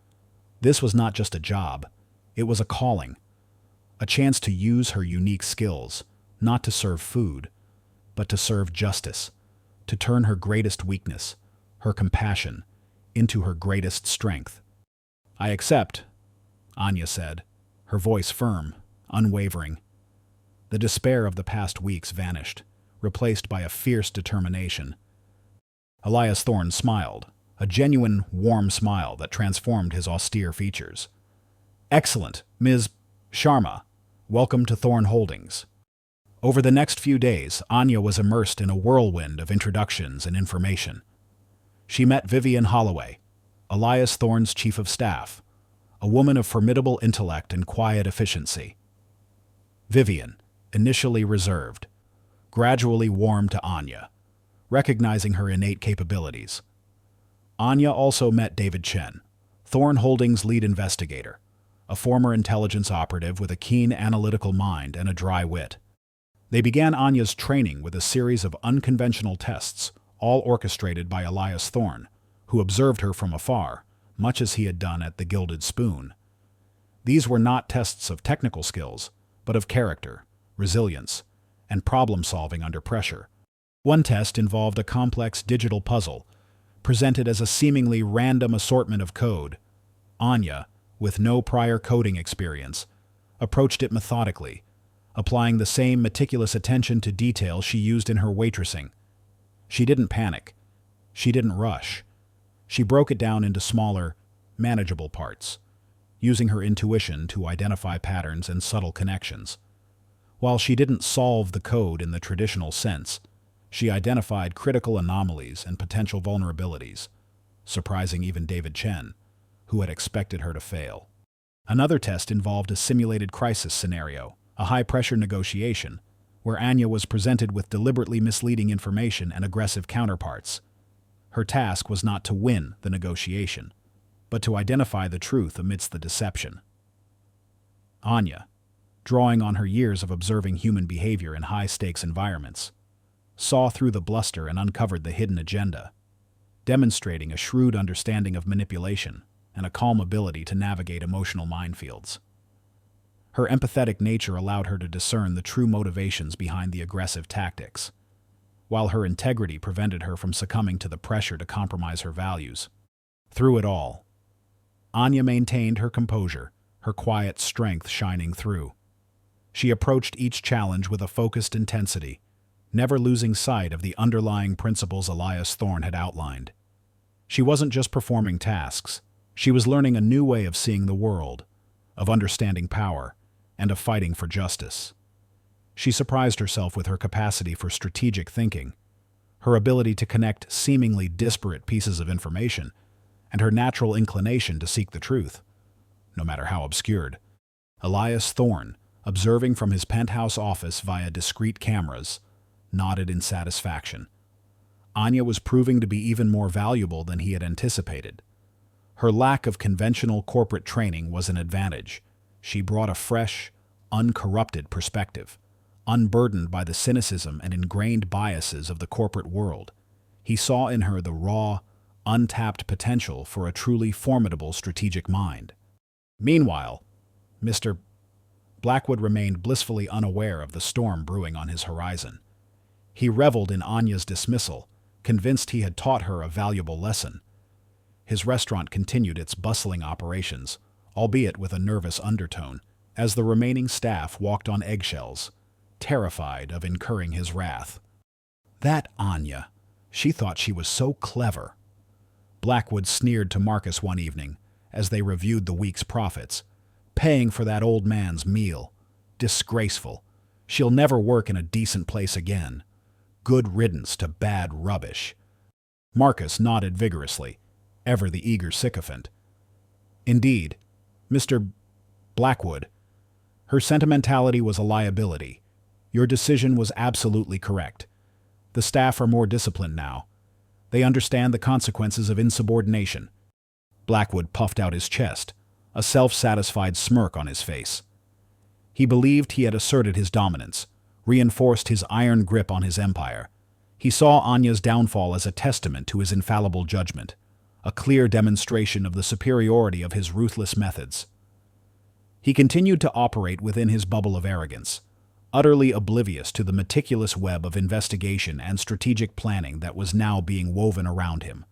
Speaker 1: This was not just a job, it was a calling, a chance to use her unique skills, not to serve food, but to serve justice, to turn her greatest weakness, her compassion, into her greatest strength. I accept, Anya said, her voice firm, unwavering. The despair of the past weeks vanished, replaced by a fierce determination. Elias Thorne smiled, a genuine, warm smile that transformed his austere features. "Excellent, Ms. Sharma. Welcome to Thorne Holdings." Over the next few days, Anya was immersed in a whirlwind of introductions and information. She met Vivian Holloway, Elias Thorne's chief of staff, a woman of formidable intellect and quiet efficiency. Vivian, initially reserved, gradually warmed to Anya, recognizing her innate capabilities. Anya also met David Chen, Thorne Holdings' lead investigator, a former intelligence operative with a keen analytical mind and a dry wit. They began Anya's training with a series of unconventional tests, all orchestrated by Elias Thorne, who observed her from afar, much as he had done at the Gilded Spoon. These were not tests of technical skills, but of character, resilience, and problem-solving under pressure. One test involved a complex digital puzzle, presented as a seemingly random assortment of code. Anya, with no prior coding experience, approached it methodically, applying the same meticulous attention to detail she used in her waitressing. She didn't panic. She didn't rush. She broke it down into smaller, manageable parts, using her intuition to identify patterns and subtle connections. While she didn't solve the code in the traditional sense, she identified critical anomalies and potential vulnerabilities, surprising even David Chen, who had expected her to fail. Another test involved a simulated crisis scenario, a high-pressure negotiation, where Anya was presented with deliberately misleading information and aggressive counterparts. Her task was not to win the negotiation, but to identify the truth amidst the deception. Anya, drawing on her years of observing human behavior in high-stakes environments, saw through the bluster and uncovered the hidden agenda, demonstrating a shrewd understanding of manipulation and a calm ability to navigate emotional minefields. Her empathetic nature allowed her to discern the true motivations behind the aggressive tactics, while her integrity prevented her from succumbing to the pressure to compromise her values. Through it all, Anya maintained her composure, her quiet strength shining through. She approached each challenge with a focused intensity, never losing sight of the underlying principles Elias Thorne had outlined. She wasn't just performing tasks, she was learning a new way of seeing the world, of understanding power, and of fighting for justice. She surprised herself with her capacity for strategic thinking, her ability to connect seemingly disparate pieces of information, and her natural inclination to seek the truth, no matter how obscured. Elias Thorne, observing from his penthouse office via discreet cameras, nodded in satisfaction. Anya was proving to be even more valuable than he had anticipated. Her lack of conventional corporate training was an advantage. She brought a fresh, uncorrupted perspective, unburdened by the cynicism and ingrained biases of the corporate world. He saw in her the raw, untapped potential for a truly formidable strategic mind. Meanwhile, Mr. Blackwood remained blissfully unaware of the storm brewing on his horizon. He reveled in Anya's dismissal, convinced he had taught her a valuable lesson. His restaurant continued its bustling operations, albeit with a nervous undertone, as the remaining staff walked on eggshells, terrified of incurring his wrath. That Anya, she thought she was so clever. Blackwood sneered to Marcus one evening, as they reviewed the week's profits. Paying for that old man's meal. Disgraceful. She'll never work in a decent place again. Good riddance to bad rubbish. Marcus nodded vigorously, ever the eager sycophant. Indeed, Mr. Blackwood, her sentimentality was a liability. Your decision was absolutely correct. The staff are more disciplined now. They understand the consequences of insubordination. Blackwood puffed out his chest, a self-satisfied smirk on his face. He believed he had asserted his dominance, reinforced his iron grip on his empire. He saw Anya's downfall as a testament to his infallible judgment, a clear demonstration of the superiority of his ruthless methods. He continued to operate within his bubble of arrogance, utterly oblivious to the meticulous web of investigation and strategic planning that was now being woven around him.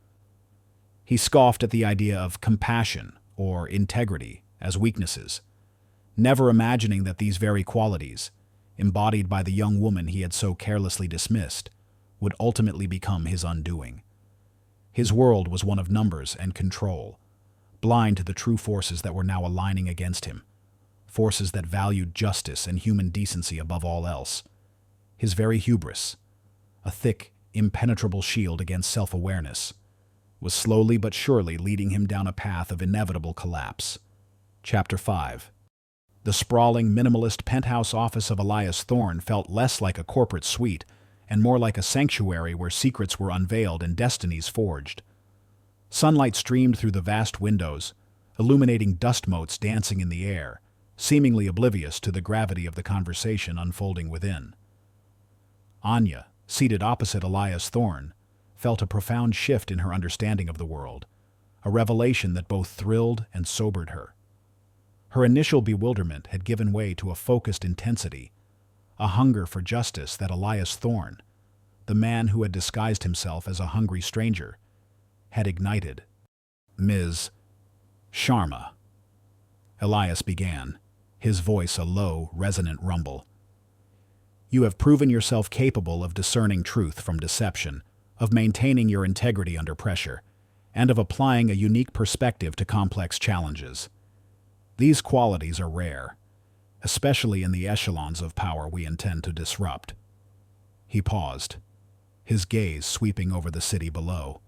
Speaker 1: He scoffed at the idea of compassion or integrity as weaknesses, never imagining that these very qualities, embodied by the young woman he had so carelessly dismissed, would ultimately become his undoing. His world was one of numbers and control, blind to the true forces that were now aligning against him, forces that valued justice and human decency above all else. His very hubris, a thick, impenetrable shield against self-awareness, was slowly but surely leading him down a path of inevitable collapse. Chapter 5. The sprawling, minimalist penthouse office of Elias Thorne felt less like a corporate suite and more like a sanctuary where secrets were unveiled and destinies forged. Sunlight streamed through the vast windows, illuminating dust motes dancing in the air, seemingly oblivious to the gravity of the conversation unfolding within. Anya, seated opposite Elias Thorne, felt a profound shift in her understanding of the world, a revelation that both thrilled and sobered her. Her initial bewilderment had given way to a focused intensity, a hunger for justice that Elias Thorne, the man who had disguised himself as a hungry stranger, had ignited. "Ms. Sharma," Elias began, his voice a low, resonant rumble. "You have proven yourself capable of discerning truth from deception, of maintaining your integrity under pressure, and of applying a unique perspective to complex challenges. These qualities are rare, especially in the echelons of power we intend to disrupt." He paused, his gaze sweeping over the city below.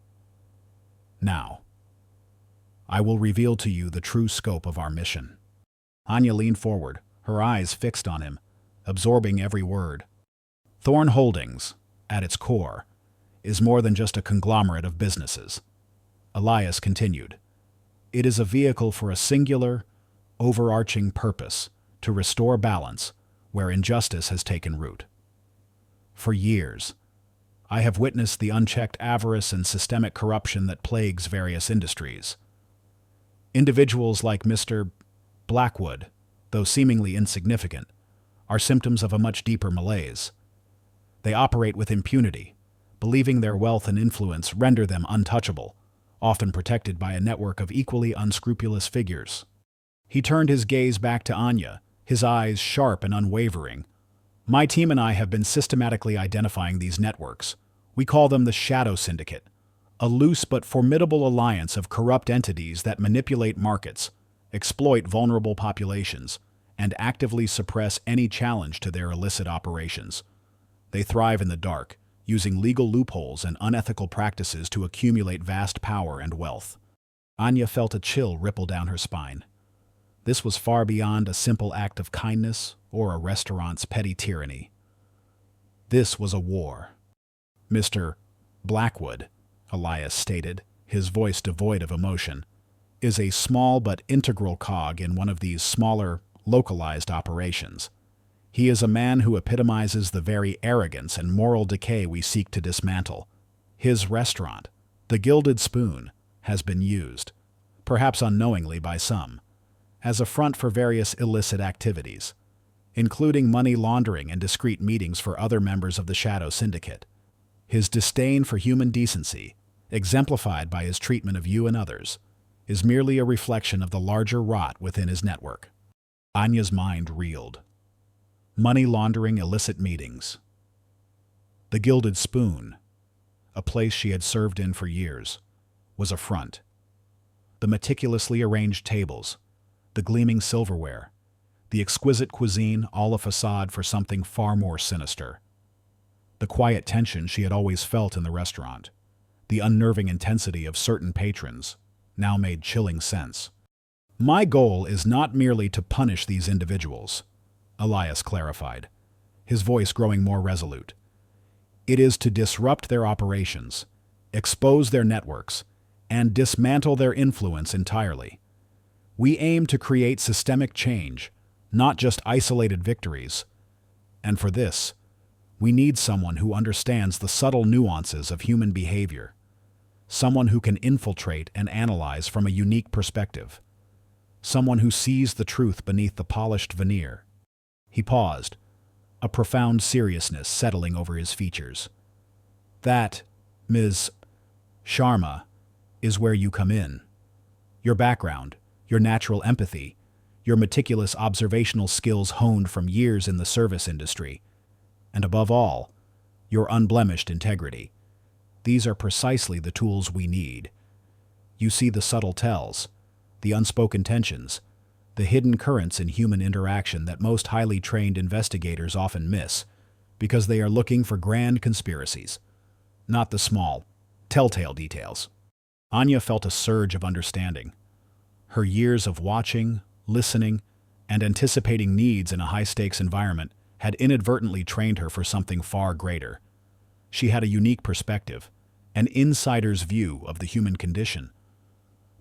Speaker 1: "Now, I will reveal to you the true scope of our mission." Anya leaned forward, her eyes fixed on him, absorbing every word. "Thorne Holdings, at its core, is more than just a conglomerate of businesses," Elias continued. "It is a vehicle for a singular, overarching purpose to restore balance where injustice has taken root. For years, I have witnessed the unchecked avarice and systemic corruption that plagues various industries. Individuals like Mr. Blackwood, though seemingly insignificant, are symptoms of a much deeper malaise. They operate with impunity, believing their wealth and influence render them untouchable, often protected by a network of equally unscrupulous figures." He turned his gaze back to Anya, his eyes sharp and unwavering. "My team and I have been systematically identifying these networks. We call them the Shadow Syndicate, a loose but formidable alliance of corrupt entities that manipulate markets, exploit vulnerable populations, and actively suppress any challenge to their illicit operations. They thrive in the dark, using legal loopholes and unethical practices to accumulate vast power and wealth." Anya felt a chill ripple down her spine. This was far beyond a simple act of kindness or a restaurant's petty tyranny. This was a war. "Mr. Blackwood," Elias stated, his voice devoid of emotion, "is a small but integral cog in one of these smaller, localized operations. He is a man who epitomizes the very arrogance and moral decay we seek to dismantle. His restaurant, the Gilded Spoon, has been used, perhaps unknowingly by some, as a front for various illicit activities, including money laundering and discreet meetings for other members of the Shadow Syndicate. His disdain for human decency, exemplified by his treatment of you and others, is merely a reflection of the larger rot within his network." Anya's mind reeled. Money laundering, illicit meetings. The Gilded Spoon, a place she had served in for years, was a front. The meticulously arranged tables, the gleaming silverware, the exquisite cuisine, all a facade for something far more sinister. The quiet tension she had always felt in the restaurant, the unnerving intensity of certain patrons, now made chilling sense. "My goal is not merely to punish these individuals," Elias clarified, his voice growing more resolute. "It is to disrupt their operations, expose their networks, and dismantle their influence entirely. We aim to create systemic change, not just isolated victories. And for this, we need someone who understands the subtle nuances of human behavior, someone who can infiltrate and analyze from a unique perspective, someone who sees the truth beneath the polished veneer." He paused, a profound seriousness settling over his features. "That, Ms. Sharma, is where you come in. Your background, your natural empathy, your meticulous observational skills honed from years in the service industry, and above all, your unblemished integrity. These are precisely the tools we need. You see the subtle tells, the unspoken tensions, the hidden currents in human interaction that most highly trained investigators often miss, because they are looking for grand conspiracies, not the small, telltale details. Anya felt a surge of understanding. Her years of watching, listening, and anticipating needs in a high-stakes environment had inadvertently trained her for something far greater. She had a unique perspective, an insider's view of the human condition,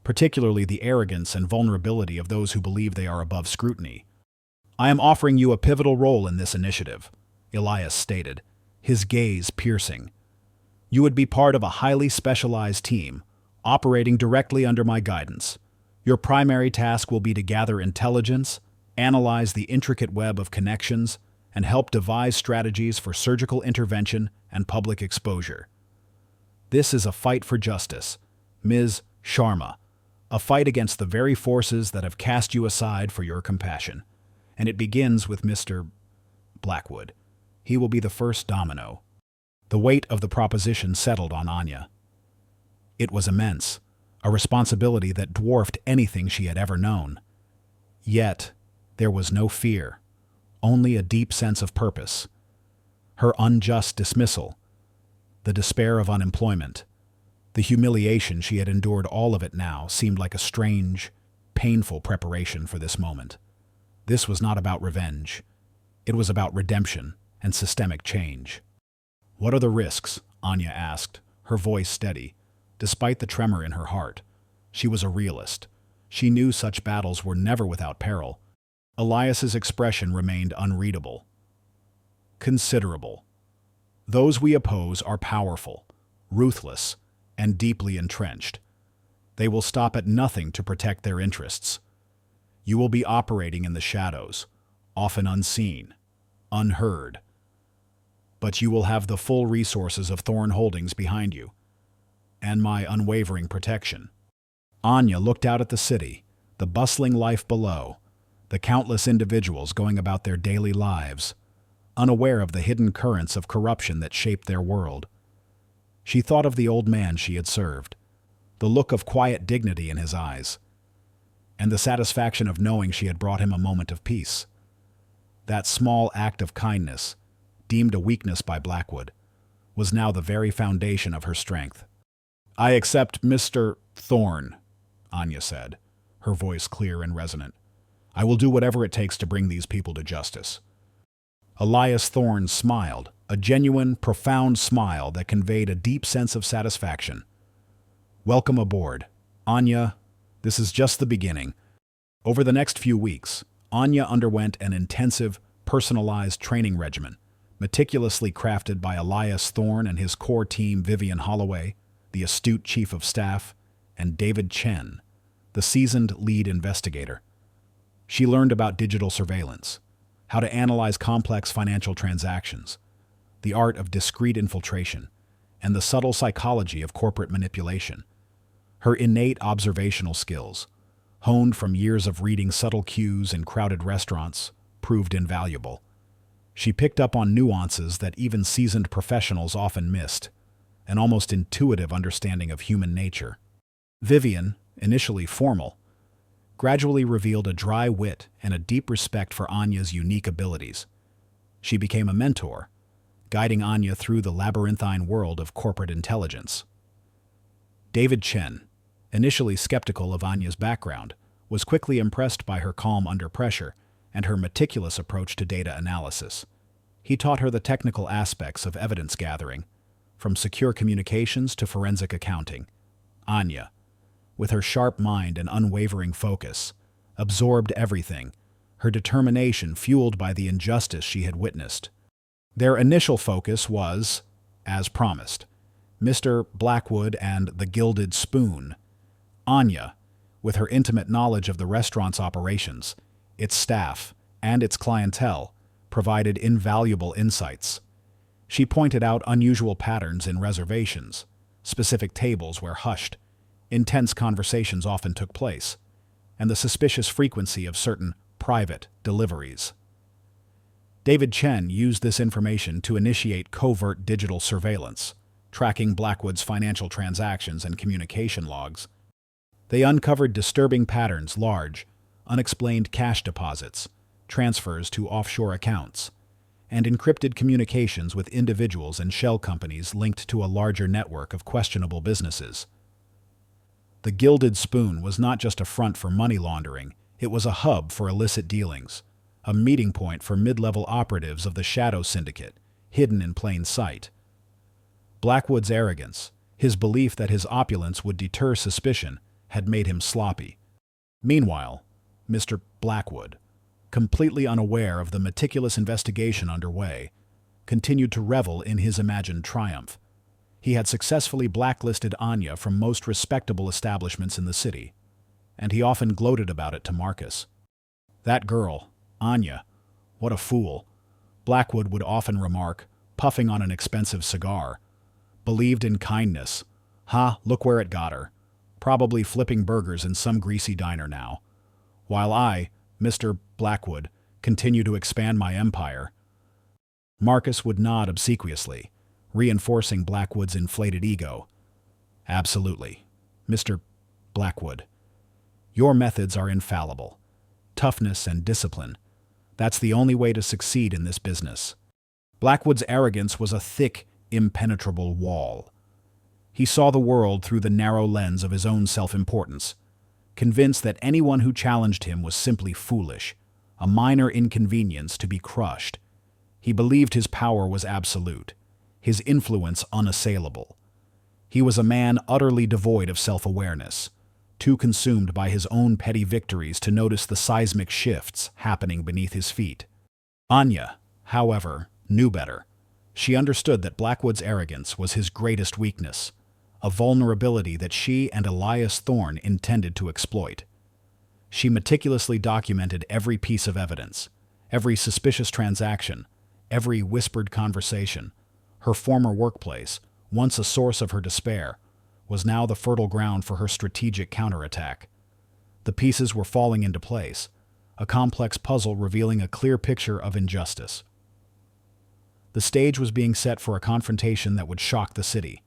Speaker 1: particularly the arrogance and vulnerability of those who believe they are above scrutiny. "I am offering you a pivotal role in this initiative," Elias stated, his gaze piercing. "You would be part of a highly specialized team, operating directly under my guidance. Your primary task will be to gather intelligence, analyze the intricate web of connections, and help devise strategies for surgical intervention and public exposure. This is a fight for justice, Ms. Sharma, a fight against the very forces that have cast you aside for your compassion. And it begins with Mr. Blackwood. He will be the first domino." The weight of the proposition settled on Anya. It was immense, a responsibility that dwarfed anything she had ever known. Yet, there was no fear, only a deep sense of purpose. Her unjust dismissal, the despair of unemployment, the humiliation she had endured, all of it now seemed like a strange, painful preparation for this moment. This was not about revenge. It was about redemption and systemic change. "What are the risks?" Anya asked, her voice steady, despite the tremor in her heart. She was a realist. She knew such battles were never without peril. Elias's expression remained unreadable. "Considerable. Those we oppose are powerful, ruthless, and deeply entrenched. They will stop at nothing to protect their interests. You will be operating in the shadows, often unseen, unheard. But you will have the full resources of Thorn Holdings behind you, and my unwavering protection." Anya looked out at the city, the bustling life below, the countless individuals going about their daily lives, unaware of the hidden currents of corruption that shaped their world. She thought of the old man she had served, the look of quiet dignity in his eyes, and the satisfaction of knowing she had brought him a moment of peace. That small act of kindness, deemed a weakness by Blackwood, was now the very foundation of her strength. "I accept Mr. Thorn," Anya said, her voice clear and resonant. "I will do whatever it takes to bring these people to justice." Elias Thorn smiled, a genuine, profound smile that conveyed a deep sense of satisfaction. "Welcome aboard. Anya, this is just the beginning." Over the next few weeks, Anya underwent an intensive, personalized training regimen, meticulously crafted by Elias Thorn and his core team, Vivian Holloway, the astute chief of staff, and David Chen, the seasoned lead investigator. She learned about digital surveillance, how to analyze complex financial transactions, the art of discreet infiltration, and the subtle psychology of corporate manipulation. Her innate observational skills, honed from years of reading subtle cues in crowded restaurants, proved invaluable. She picked up on nuances that even seasoned professionals often missed, an almost intuitive understanding of human nature. Vivian, initially formal, gradually revealed a dry wit and a deep respect for Anya's unique abilities. She became a mentor, guiding Anya through the labyrinthine world of corporate intelligence. David Chen, initially skeptical of Anya's background, was quickly impressed by her calm under pressure and her meticulous approach to data analysis. He taught her the technical aspects of evidence gathering, from secure communications to forensic accounting. Anya, with her sharp mind and unwavering focus, absorbed everything, her determination fueled by the injustice she had witnessed. Their initial focus was, as promised, Mr. Blackwood and the Gilded Spoon. Anya, with her intimate knowledge of the restaurant's operations, its staff, and its clientele, provided invaluable insights. She pointed out unusual patterns in reservations, specific tables where hushed, intense conversations often took place, and the suspicious frequency of certain private deliveries. David Chen used this information to initiate covert digital surveillance, tracking Blackwood's financial transactions and communication logs. They uncovered disturbing patterns: large, unexplained cash deposits, transfers to offshore accounts, and encrypted communications with individuals and shell companies linked to a larger network of questionable businesses. The Gilded Spoon was not just a front for money laundering, it was a hub for illicit dealings, a meeting point for mid-level operatives of the Shadow Syndicate, hidden in plain sight. Blackwood's arrogance, his belief that his opulence would deter suspicion, had made him sloppy. Meanwhile, Mr. Blackwood, completely unaware of the meticulous investigation underway, continued to revel in his imagined triumph. He had successfully blacklisted Anya from most respectable establishments in the city, and he often gloated about it to Marcus. "That girl, Anya, what a fool," Blackwood would often remark, puffing on an expensive cigar. "Believed in kindness. Ha, look where it got her. Probably flipping burgers in some greasy diner now. While I, Mr. Blackwood, continue to expand my empire." Marcus would nod obsequiously, reinforcing Blackwood's inflated ego. "Absolutely, Mr. Blackwood. Your methods are infallible. Toughness and discipline. That's the only way to succeed in this business." Blackwood's arrogance was a thick, impenetrable wall. He saw the world through the narrow lens of his own self-importance, convinced that anyone who challenged him was simply foolish, a minor inconvenience to be crushed. He believed his power was absolute, his influence unassailable. He was a man utterly devoid of self-awareness, too consumed by his own petty victories to notice the seismic shifts happening beneath his feet. Anya, however, knew better. She understood that Blackwood's arrogance was his greatest weakness, a vulnerability that she and Elias Thorne intended to exploit. She meticulously documented every piece of evidence, every suspicious transaction, every whispered conversation. Her former workplace, once a source of her despair, was now the fertile ground for her strategic counterattack. The pieces were falling into place, a complex puzzle revealing a clear picture of injustice. The stage was being set for a confrontation that would shock the city,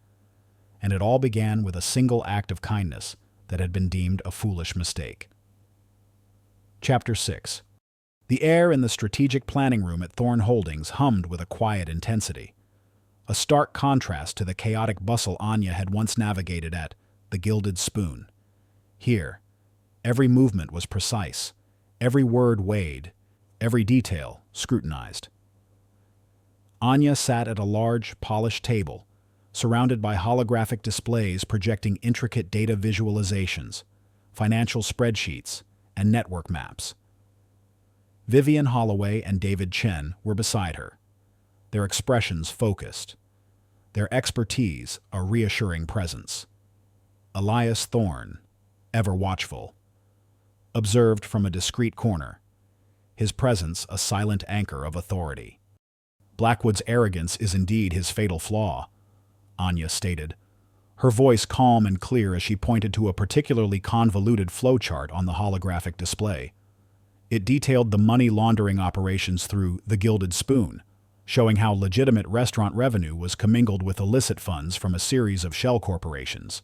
Speaker 1: and it all began with a single act of kindness that had been deemed a foolish mistake. Chapter 6. The air in the strategic planning room at Thorne Holdings hummed with a quiet intensity, a stark contrast to the chaotic bustle Anya had once navigated at the Gilded Spoon. Here, every movement was precise, every word weighed, every detail scrutinized. Anya sat at a large, polished table, surrounded by holographic displays projecting intricate data visualizations, financial spreadsheets, and network maps. Vivian Holloway and David Chen were beside her, their expressions focused, their expertise a reassuring presence. Elias Thorne, ever watchful, observed from a discreet corner, his presence a silent anchor of authority. "Blackwood's arrogance is indeed his fatal flaw," Anya stated, her voice calm and clear as she pointed to a particularly convoluted flowchart on the holographic display. It detailed the money laundering operations through the Gilded Spoon, showing how legitimate restaurant revenue was commingled with illicit funds from a series of shell corporations.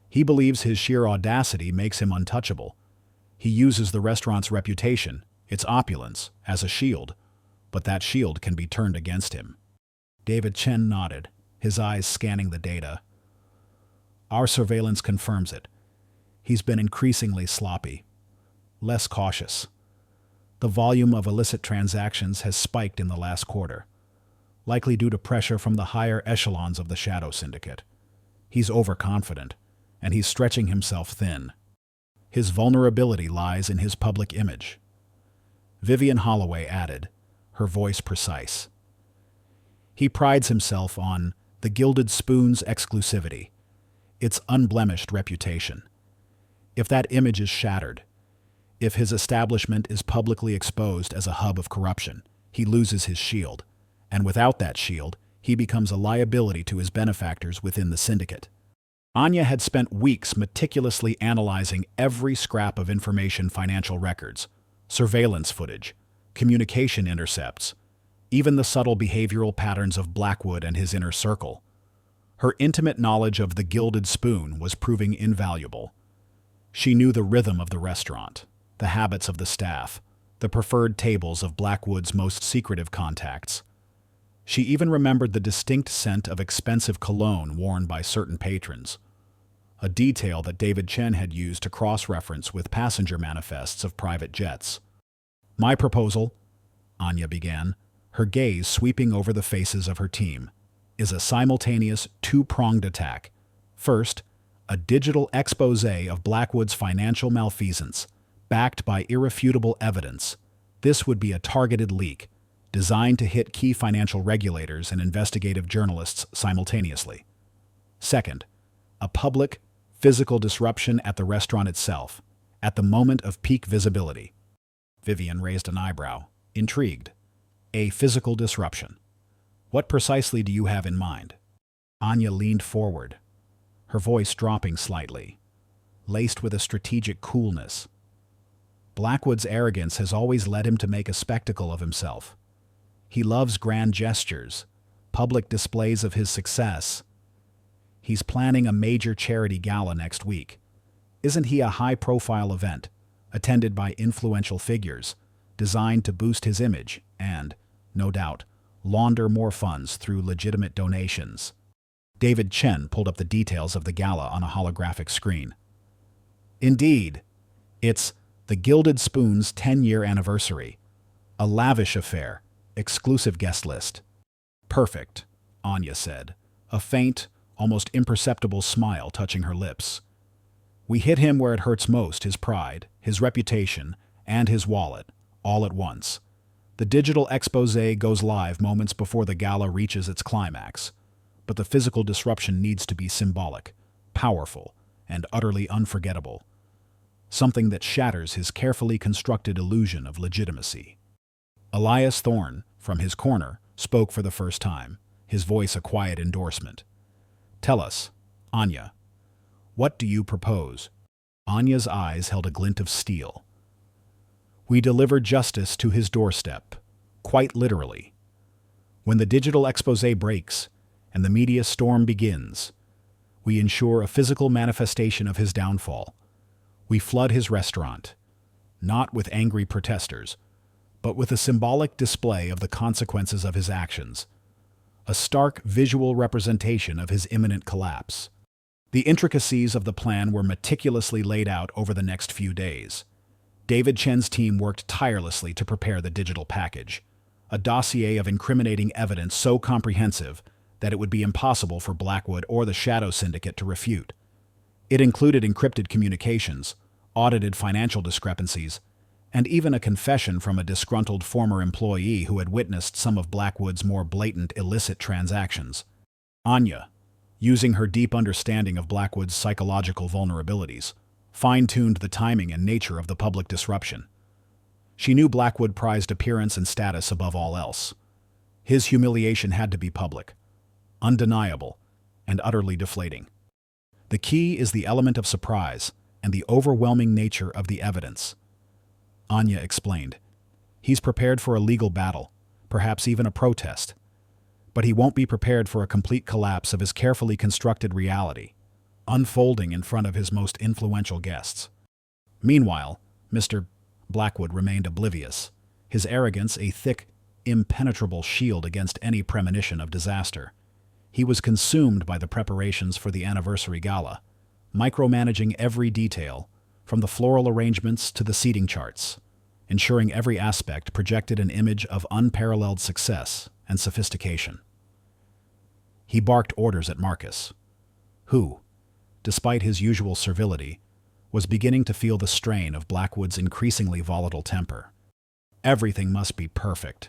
Speaker 1: He believes his sheer audacity makes him untouchable. He uses the restaurant's reputation, its opulence, as a shield, but that shield can be turned against him. David Chen nodded, his eyes scanning the data. "Our surveillance confirms it. He's been increasingly sloppy, less cautious. The volume of illicit transactions has spiked in the last quarter, likely due to pressure from the higher echelons of the Shadow Syndicate. He's overconfident, and he's stretching himself thin. His vulnerability lies in his public image." Vivian Holloway added, her voice precise. "He prides himself on the Gilded Spoon's exclusivity, its unblemished reputation. If that image is shattered, if his establishment is publicly exposed as a hub of corruption, he loses his shield, and without that shield, he becomes a liability to his benefactors within the syndicate." Anya had spent weeks meticulously analyzing every scrap of information: financial records, surveillance footage, communication intercepts, even the subtle behavioral patterns of Blackwood and his inner circle. Her intimate knowledge of the Gilded Spoon was proving invaluable. She knew the rhythm of the restaurant, the habits of the staff, the preferred tables of Blackwood's most secretive contacts. She even remembered the distinct scent of expensive cologne worn by certain patrons, a detail that David Chen had used to cross-reference with passenger manifests of private jets. "My proposal," Anya began, her gaze sweeping over the faces of her team, "is a simultaneous two-pronged attack. First, a digital exposé of Blackwood's financial malfeasance, backed by irrefutable evidence. This would be a targeted leak, designed to hit key financial regulators and investigative journalists simultaneously. Second, a public, physical disruption at the restaurant itself, at the moment of peak visibility." Vivian raised an eyebrow, intrigued. "A physical disruption. What precisely do you have in mind?" Anya leaned forward, her voice dropping slightly, laced with a strategic coolness. Blackwood's arrogance has always led him to make a spectacle of himself. He loves grand gestures, public displays of his success. He's planning a major charity gala next week. Isn't he a high-profile event, attended by influential figures, designed to boost his image and, no doubt, launder more funds through legitimate donations? David Chen pulled up the details of the gala on a holographic screen. "Indeed, it's the Gilded Spoon's 10-year anniversary. A lavish affair, exclusive guest list." "Perfect," Anya said, a faint, almost imperceptible smile touching her lips. "We hit him where it hurts most, his pride, his reputation, and his wallet, all at once. The digital exposé goes live moments before the gala reaches its climax, but the physical disruption needs to be symbolic, powerful, and utterly unforgettable. Something that shatters his carefully constructed illusion of legitimacy." Elias Thorne, from his corner, spoke for the first time, his voice a quiet endorsement. "Tell us, Anya, what do you propose?" Anya's eyes held a glint of steel. "We deliver justice to his doorstep, quite literally. When the digital exposé breaks and the media storm begins, we ensure a physical manifestation of his downfall. We flood his restaurant, not with angry protesters, but with a symbolic display of the consequences of his actions, a stark visual representation of his imminent collapse." The intricacies of the plan were meticulously laid out over the next few days. David Chen's team worked tirelessly to prepare the digital package, a dossier of incriminating evidence so comprehensive that it would be impossible for Blackwood or the Shadow Syndicate to refute. It included encrypted communications, audited financial discrepancies, and even a confession from a disgruntled former employee who had witnessed some of Blackwood's more blatant illicit transactions. Anya, using her deep understanding of Blackwood's psychological vulnerabilities, fine-tuned the timing and nature of the public disruption. She knew Blackwood prized appearance and status above all else. His humiliation had to be public, undeniable, and utterly deflating. The key is the element of surprise and the overwhelming nature of the evidence, Anya explained. He's prepared for a legal battle, perhaps even a protest, but he won't be prepared for a complete collapse of his carefully constructed reality, unfolding in front of his most influential guests. Meanwhile, Mr. Blackwood remained oblivious, his arrogance a thick, impenetrable shield against any premonition of disaster. He was consumed by the preparations for the anniversary gala, micromanaging every detail, from the floral arrangements to the seating charts, ensuring every aspect projected an image of unparalleled success and sophistication. He barked orders at Marcus, who, despite his usual servility, was beginning to feel the strain of Blackwood's increasingly volatile temper. Everything must be perfect.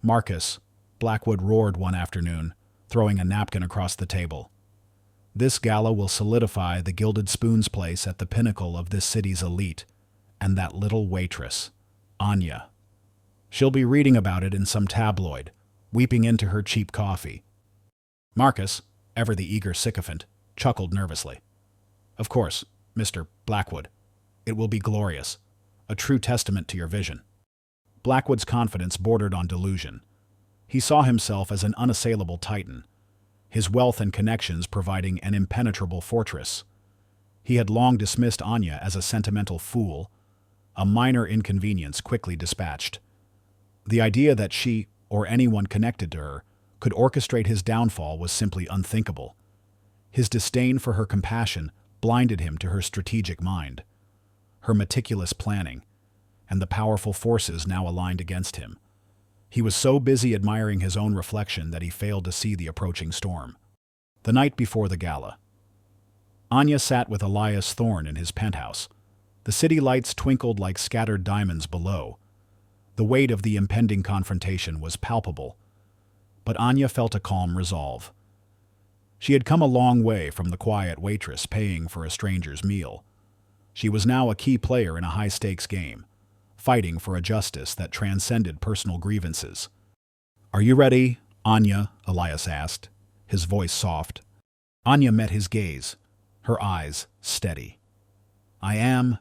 Speaker 1: "Marcus," Blackwood roared one afternoon, throwing a napkin across the table. "This gala will solidify the Gilded Spoon's place at the pinnacle of this city's elite, and that little waitress, Anya. She'll be reading about it in some tabloid, weeping into her cheap coffee." Marcus, ever the eager sycophant, chuckled nervously. "Of course, Mr. Blackwood. It will be glorious, a true testament to your vision." Blackwood's confidence bordered on delusion. He saw himself as an unassailable titan, his wealth and connections providing an impenetrable fortress. He had long dismissed Anya as a sentimental fool, a minor inconvenience quickly dispatched. The idea that she, or anyone connected to her, could orchestrate his downfall was simply unthinkable. His disdain for her compassion blinded him to her strategic mind, her meticulous planning, and the powerful forces now aligned against him. He was so busy admiring his own reflection that he failed to see the approaching storm. The night before the gala, Anya sat with Elias Thorne in his penthouse. The city lights twinkled like scattered diamonds below. The weight of the impending confrontation was palpable, but Anya felt a calm resolve. She had come a long way from the quiet waitress paying for a stranger's meal. She was now a key player in a high-stakes game, fighting for a justice that transcended personal grievances. "Are you ready, Anya?" Elias asked, his voice soft. Anya met his gaze, her eyes steady. "I am."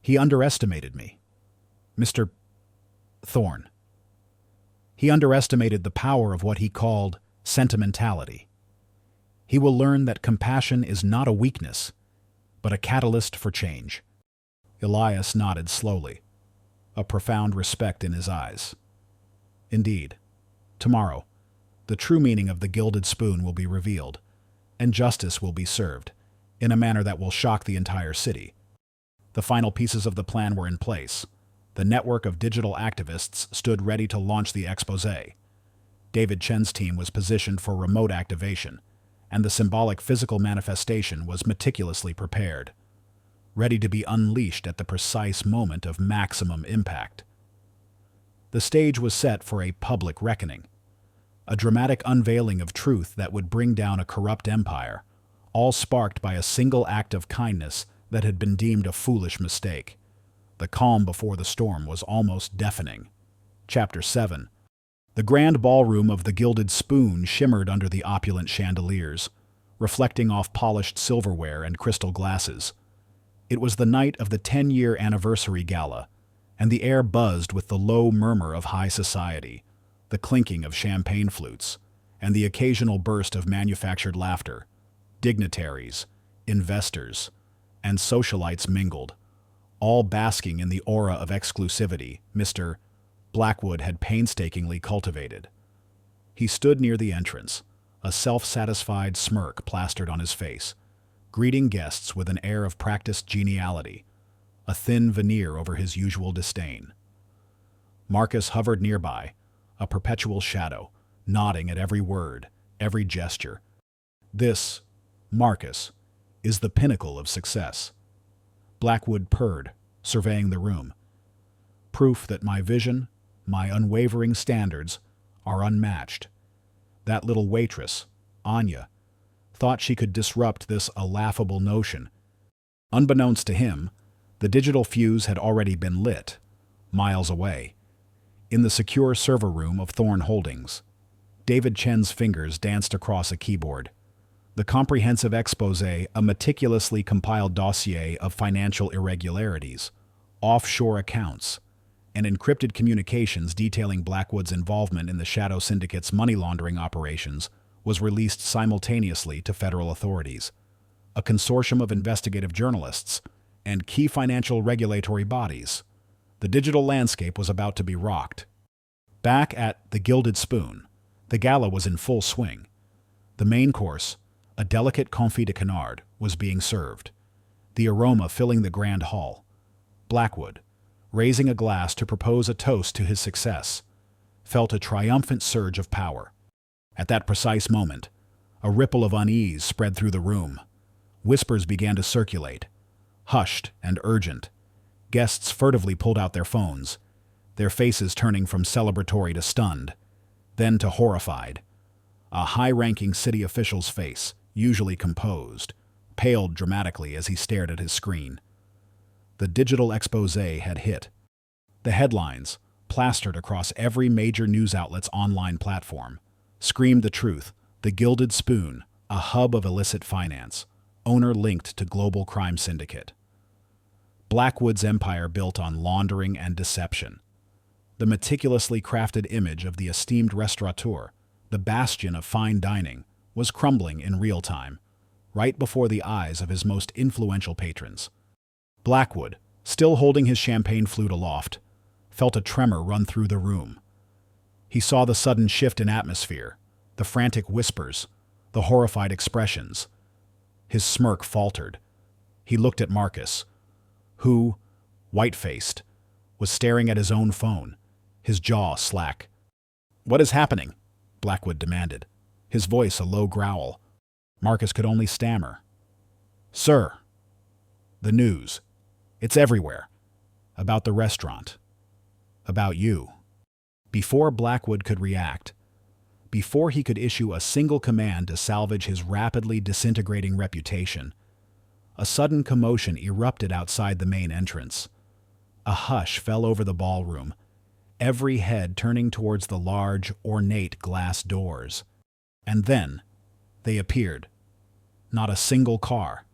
Speaker 1: "He underestimated me. Mr. Thorne. He underestimated the power of what he called sentimentality. He will learn that compassion is not a weakness, but a catalyst for change." Elias nodded slowly, a profound respect in his eyes. "Indeed. Tomorrow, the true meaning of the gilded spoon will be revealed, and justice will be served, in a manner that will shock the entire city." The final pieces of the plan were in place. The network of digital activists stood ready to launch the exposé. David Chen's team was positioned for remote activation, and the symbolic physical manifestation was meticulously prepared, ready to be unleashed at the precise moment of maximum impact. The stage was set for a public reckoning, a dramatic unveiling of truth that would bring down a corrupt empire, all sparked by a single act of kindness that had been deemed a foolish mistake. The calm before the storm was almost deafening. Chapter 7. The grand ballroom of the Gilded Spoon shimmered under the opulent chandeliers, reflecting off polished silverware and crystal glasses. It was the night of the 10-year anniversary gala, and the air buzzed with the low murmur of high society, the clinking of champagne flutes, and the occasional burst of manufactured laughter. Dignitaries, investors, and socialites mingled, all basking in the aura of exclusivity Mr. Blackwood had painstakingly cultivated. He stood near the entrance, a self-satisfied smirk plastered on his face, greeting guests with an air of practiced geniality, a thin veneer over his usual disdain. Marcus hovered nearby, a perpetual shadow, nodding at every word, every gesture. "This, Marcus, is the pinnacle of success." Blackwood purred, surveying the room. "Proof that my vision, my unwavering standards, are unmatched. That little waitress, Anya, thought she could disrupt this a laughable notion. Unbeknownst to him, the digital fuse had already been lit, miles away. In the secure server room of Thorne Holdings, David Chen's fingers danced across a keyboard. The comprehensive exposé, a meticulously compiled dossier of financial irregularities, offshore accounts, and encrypted communications detailing Blackwood's involvement in the Shadow Syndicate's money laundering operations, was released simultaneously to federal authorities. A consortium of investigative journalists and key financial regulatory bodies. The digital landscape was about to be rocked. Back at the Gilded Spoon, the gala was in full swing. The main course, a delicate confit de canard, was being served, the aroma filling the grand hall. Blackwood, raising a glass to propose a toast to his success, felt a triumphant surge of power. At that precise moment, a ripple of unease spread through the room. Whispers began to circulate, hushed and urgent. Guests furtively pulled out their phones, their faces turning from celebratory to stunned, then to horrified. A high-ranking city official's face, usually composed, paled dramatically as he stared at his screen. The digital exposé had hit. The headlines, plastered across every major news outlet's online platform, screamed the truth: the Gilded Spoon, a hub of illicit finance, owner linked to global crime syndicate. Blackwood's empire built on laundering and deception. The meticulously crafted image of the esteemed restaurateur, the bastion of fine dining, was crumbling in real time, right before the eyes of his most influential patrons. Blackwood, still holding his champagne flute aloft, felt a tremor run through the room. He saw the sudden shift in atmosphere, the frantic whispers, the horrified expressions. His smirk faltered. He looked at Marcus, who, white-faced, was staring at his own phone, his jaw slack. "What is happening?" Blackwood demanded, his voice a low growl. Marcus could only stammer. "Sir, the news. It's everywhere. About the restaurant. About you." Before Blackwood could react, before he could issue a single command to salvage his rapidly disintegrating reputation, a sudden commotion erupted outside the main entrance. A hush fell over the ballroom, every head turning towards the large, ornate glass doors. And then they appeared. Not a single car,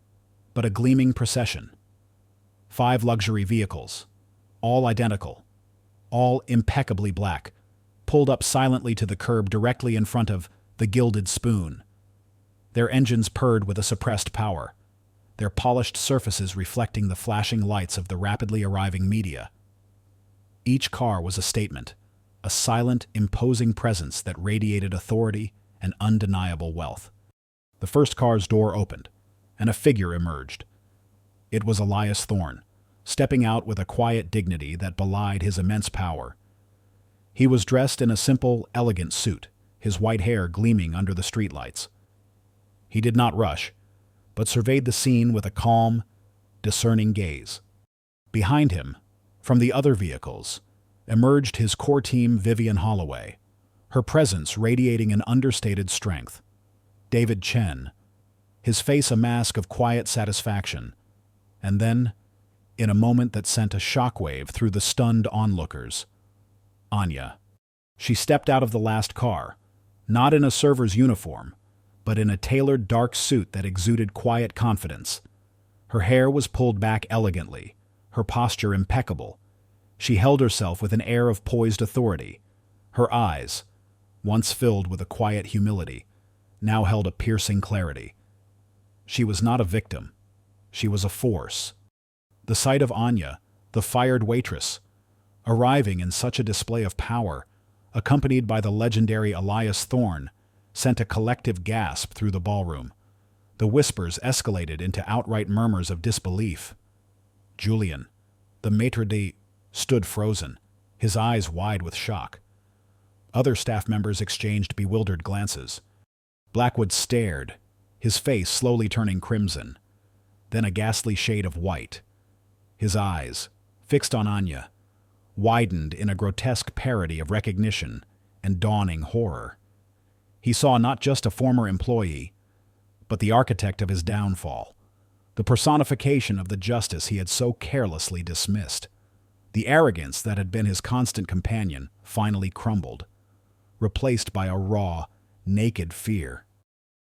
Speaker 1: but a gleaming procession. 5 luxury vehicles, all identical, all impeccably black, pulled up silently to the curb directly in front of the Gilded Spoon. Their engines purred with a suppressed power, their polished surfaces reflecting the flashing lights of the rapidly arriving media. Each car was a statement, a silent, imposing presence that radiated authority and undeniable wealth. The first car's door opened, and a figure emerged. It was Elias Thorne, stepping out with a quiet dignity that belied his immense power. He was dressed in a simple, elegant suit, his white hair gleaming under the streetlights. He did not rush, but surveyed the scene with a calm, discerning gaze. Behind him, from the other vehicles, emerged his core team Vivian Holloway, her presence radiating an understated strength. David Chen, his face a mask of quiet satisfaction, and then, in a moment that sent a shockwave through the stunned onlookers, Anya. She stepped out of the last car, not in a server's uniform, but in a tailored dark suit that exuded quiet confidence. Her hair was pulled back elegantly, her posture impeccable. She held herself with an air of poised authority. Her eyes, once filled with a quiet humility, now held a piercing clarity. She was not a victim. She was a force. The sight of Anya, the fired waitress, arriving in such a display of power, accompanied by the legendary Elias Thorne, sent a collective gasp through the ballroom. The whispers escalated into outright murmurs of disbelief. Julian, the maitre d', stood frozen, his eyes wide with shock. Other staff members exchanged bewildered glances. Blackwood stared, his face slowly turning crimson, then a ghastly shade of white. His eyes, fixed on Anya, widened in a grotesque parody of recognition and dawning horror. He saw not just a former employee, but the architect of his downfall, the personification of the justice he had so carelessly dismissed. The arrogance that had been his constant companion finally crumbled, replaced by a raw, naked fear.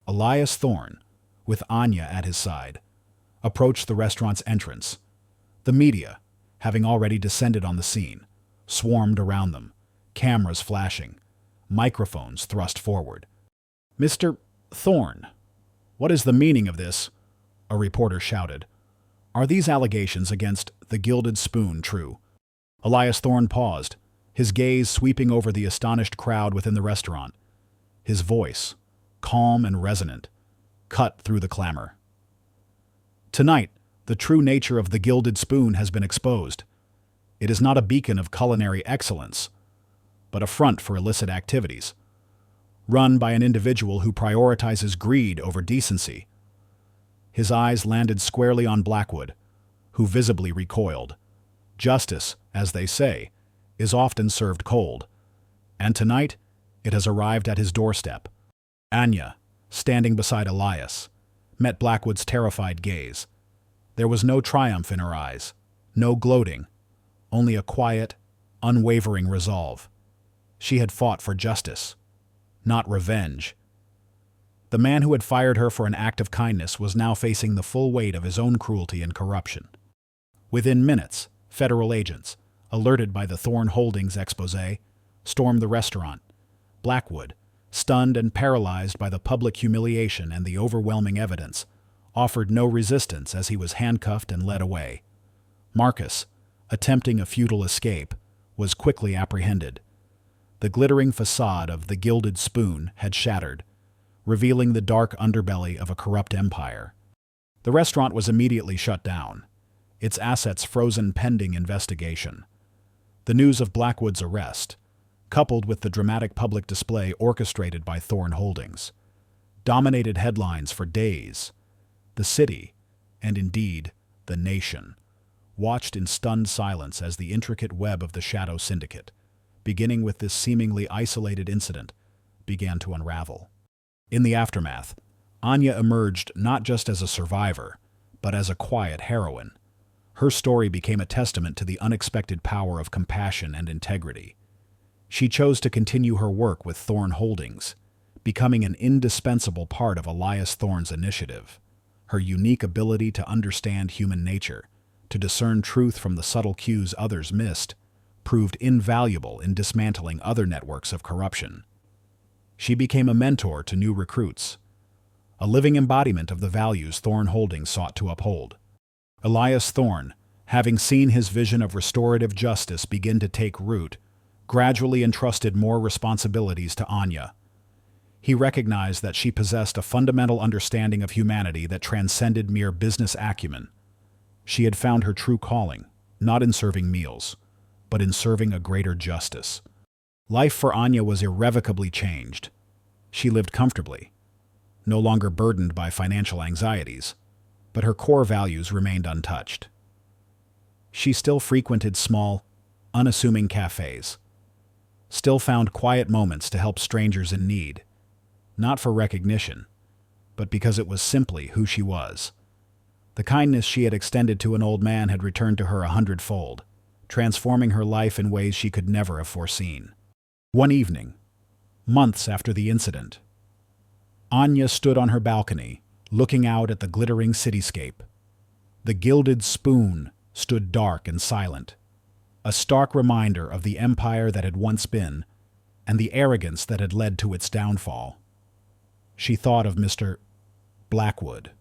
Speaker 1: Elias Thorne, with Anya at his side, approached the restaurant's entrance. The media, having already descended on the scene, swarmed around them, cameras flashing, microphones thrust forward. "Mr. Thorne, what is the meaning of this?" a reporter shouted. "Are these allegations against the Gilded Spoon true?" Elias Thorne paused, his gaze sweeping over the astonished crowd within the restaurant. His voice, calm and resonant, cut through the clamor. "Tonight, the true nature of the Gilded Spoon has been exposed. It is not a beacon of culinary excellence, but a front for illicit activities, run by an individual who prioritizes greed over decency." His eyes landed squarely on Blackwood, who visibly recoiled. Justice, as they say, is often served cold, and tonight it has arrived at his doorstep. Anya, standing beside Elias, met Blackwood's terrified gaze. There was no triumph in her eyes, no gloating, only a quiet, unwavering resolve. She had fought for justice, not revenge. The man who had fired her for an act of kindness was now facing the full weight of his own cruelty and corruption. Within minutes, federal agents, alerted by the Thorne Holdings expose, stormed the restaurant. Blackwood, stunned and paralyzed by the public humiliation and the overwhelming evidence, offered no resistance as he was handcuffed and led away. Marcus, attempting a futile escape, was quickly apprehended. The glittering facade of the Gilded Spoon had shattered, revealing the dark underbelly of a corrupt empire. The restaurant was immediately shut down, its assets frozen pending investigation. The news of Blackwood's arrest, coupled with the dramatic public display orchestrated by Thorn Holdings, dominated headlines for days. The city, and indeed the nation, watched in stunned silence as the intricate web of the Shadow Syndicate, beginning with this seemingly isolated incident, began to unravel. In the aftermath, Anya emerged not just as a survivor, but as a quiet heroine. Her story became a testament to the unexpected power of compassion and integrity. She chose to continue her work with Thorn Holdings, becoming an indispensable part of Elias Thorn's initiative. Her unique ability to understand human nature, to discern truth from the subtle cues others missed, proved invaluable in dismantling other networks of corruption. She became a mentor to new recruits, a living embodiment of the values Thorn Holdings sought to uphold. Elias Thorn, having seen his vision of restorative justice begin to take root, gradually entrusted more responsibilities to Anya. He recognized that she possessed a fundamental understanding of humanity that transcended mere business acumen. She had found her true calling, not in serving meals, but in serving a greater justice. Life for Anya was irrevocably changed. She lived comfortably, no longer burdened by financial anxieties, but her core values remained untouched. She still frequented small, unassuming cafes, still found quiet moments to help strangers in need, not for recognition, but because it was simply who she was. The kindness she had extended to an old man had returned to her 100-fold, transforming her life in ways she could never have foreseen. One evening, months after the incident, Anya stood on her balcony, looking out at the glittering cityscape. The Gilded Spoon stood dark and silent, a stark reminder of the empire that had once been, and the arrogance that had led to its downfall. She thought of Mr. Blackwood,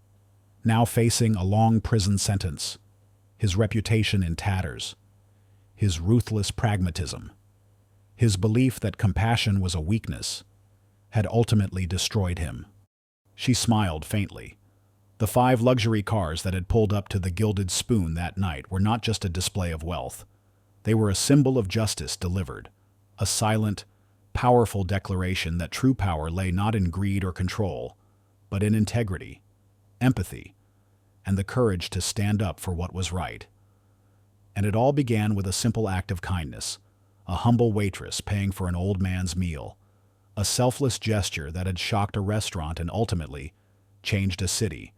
Speaker 1: now facing a long prison sentence, his reputation in tatters, his ruthless pragmatism, his belief that compassion was a weakness, had ultimately destroyed him. She smiled faintly. The 5 luxury cars that had pulled up to the Gilded Spoon that night were not just a display of wealth. They were a symbol of justice delivered, a silent, powerful declaration that true power lay not in greed or control, but in integrity, empathy, and the courage to stand up for what was right. And it all began with a simple act of kindness, a humble waitress paying for an old man's meal, a selfless gesture that had shocked a restaurant and ultimately changed a city.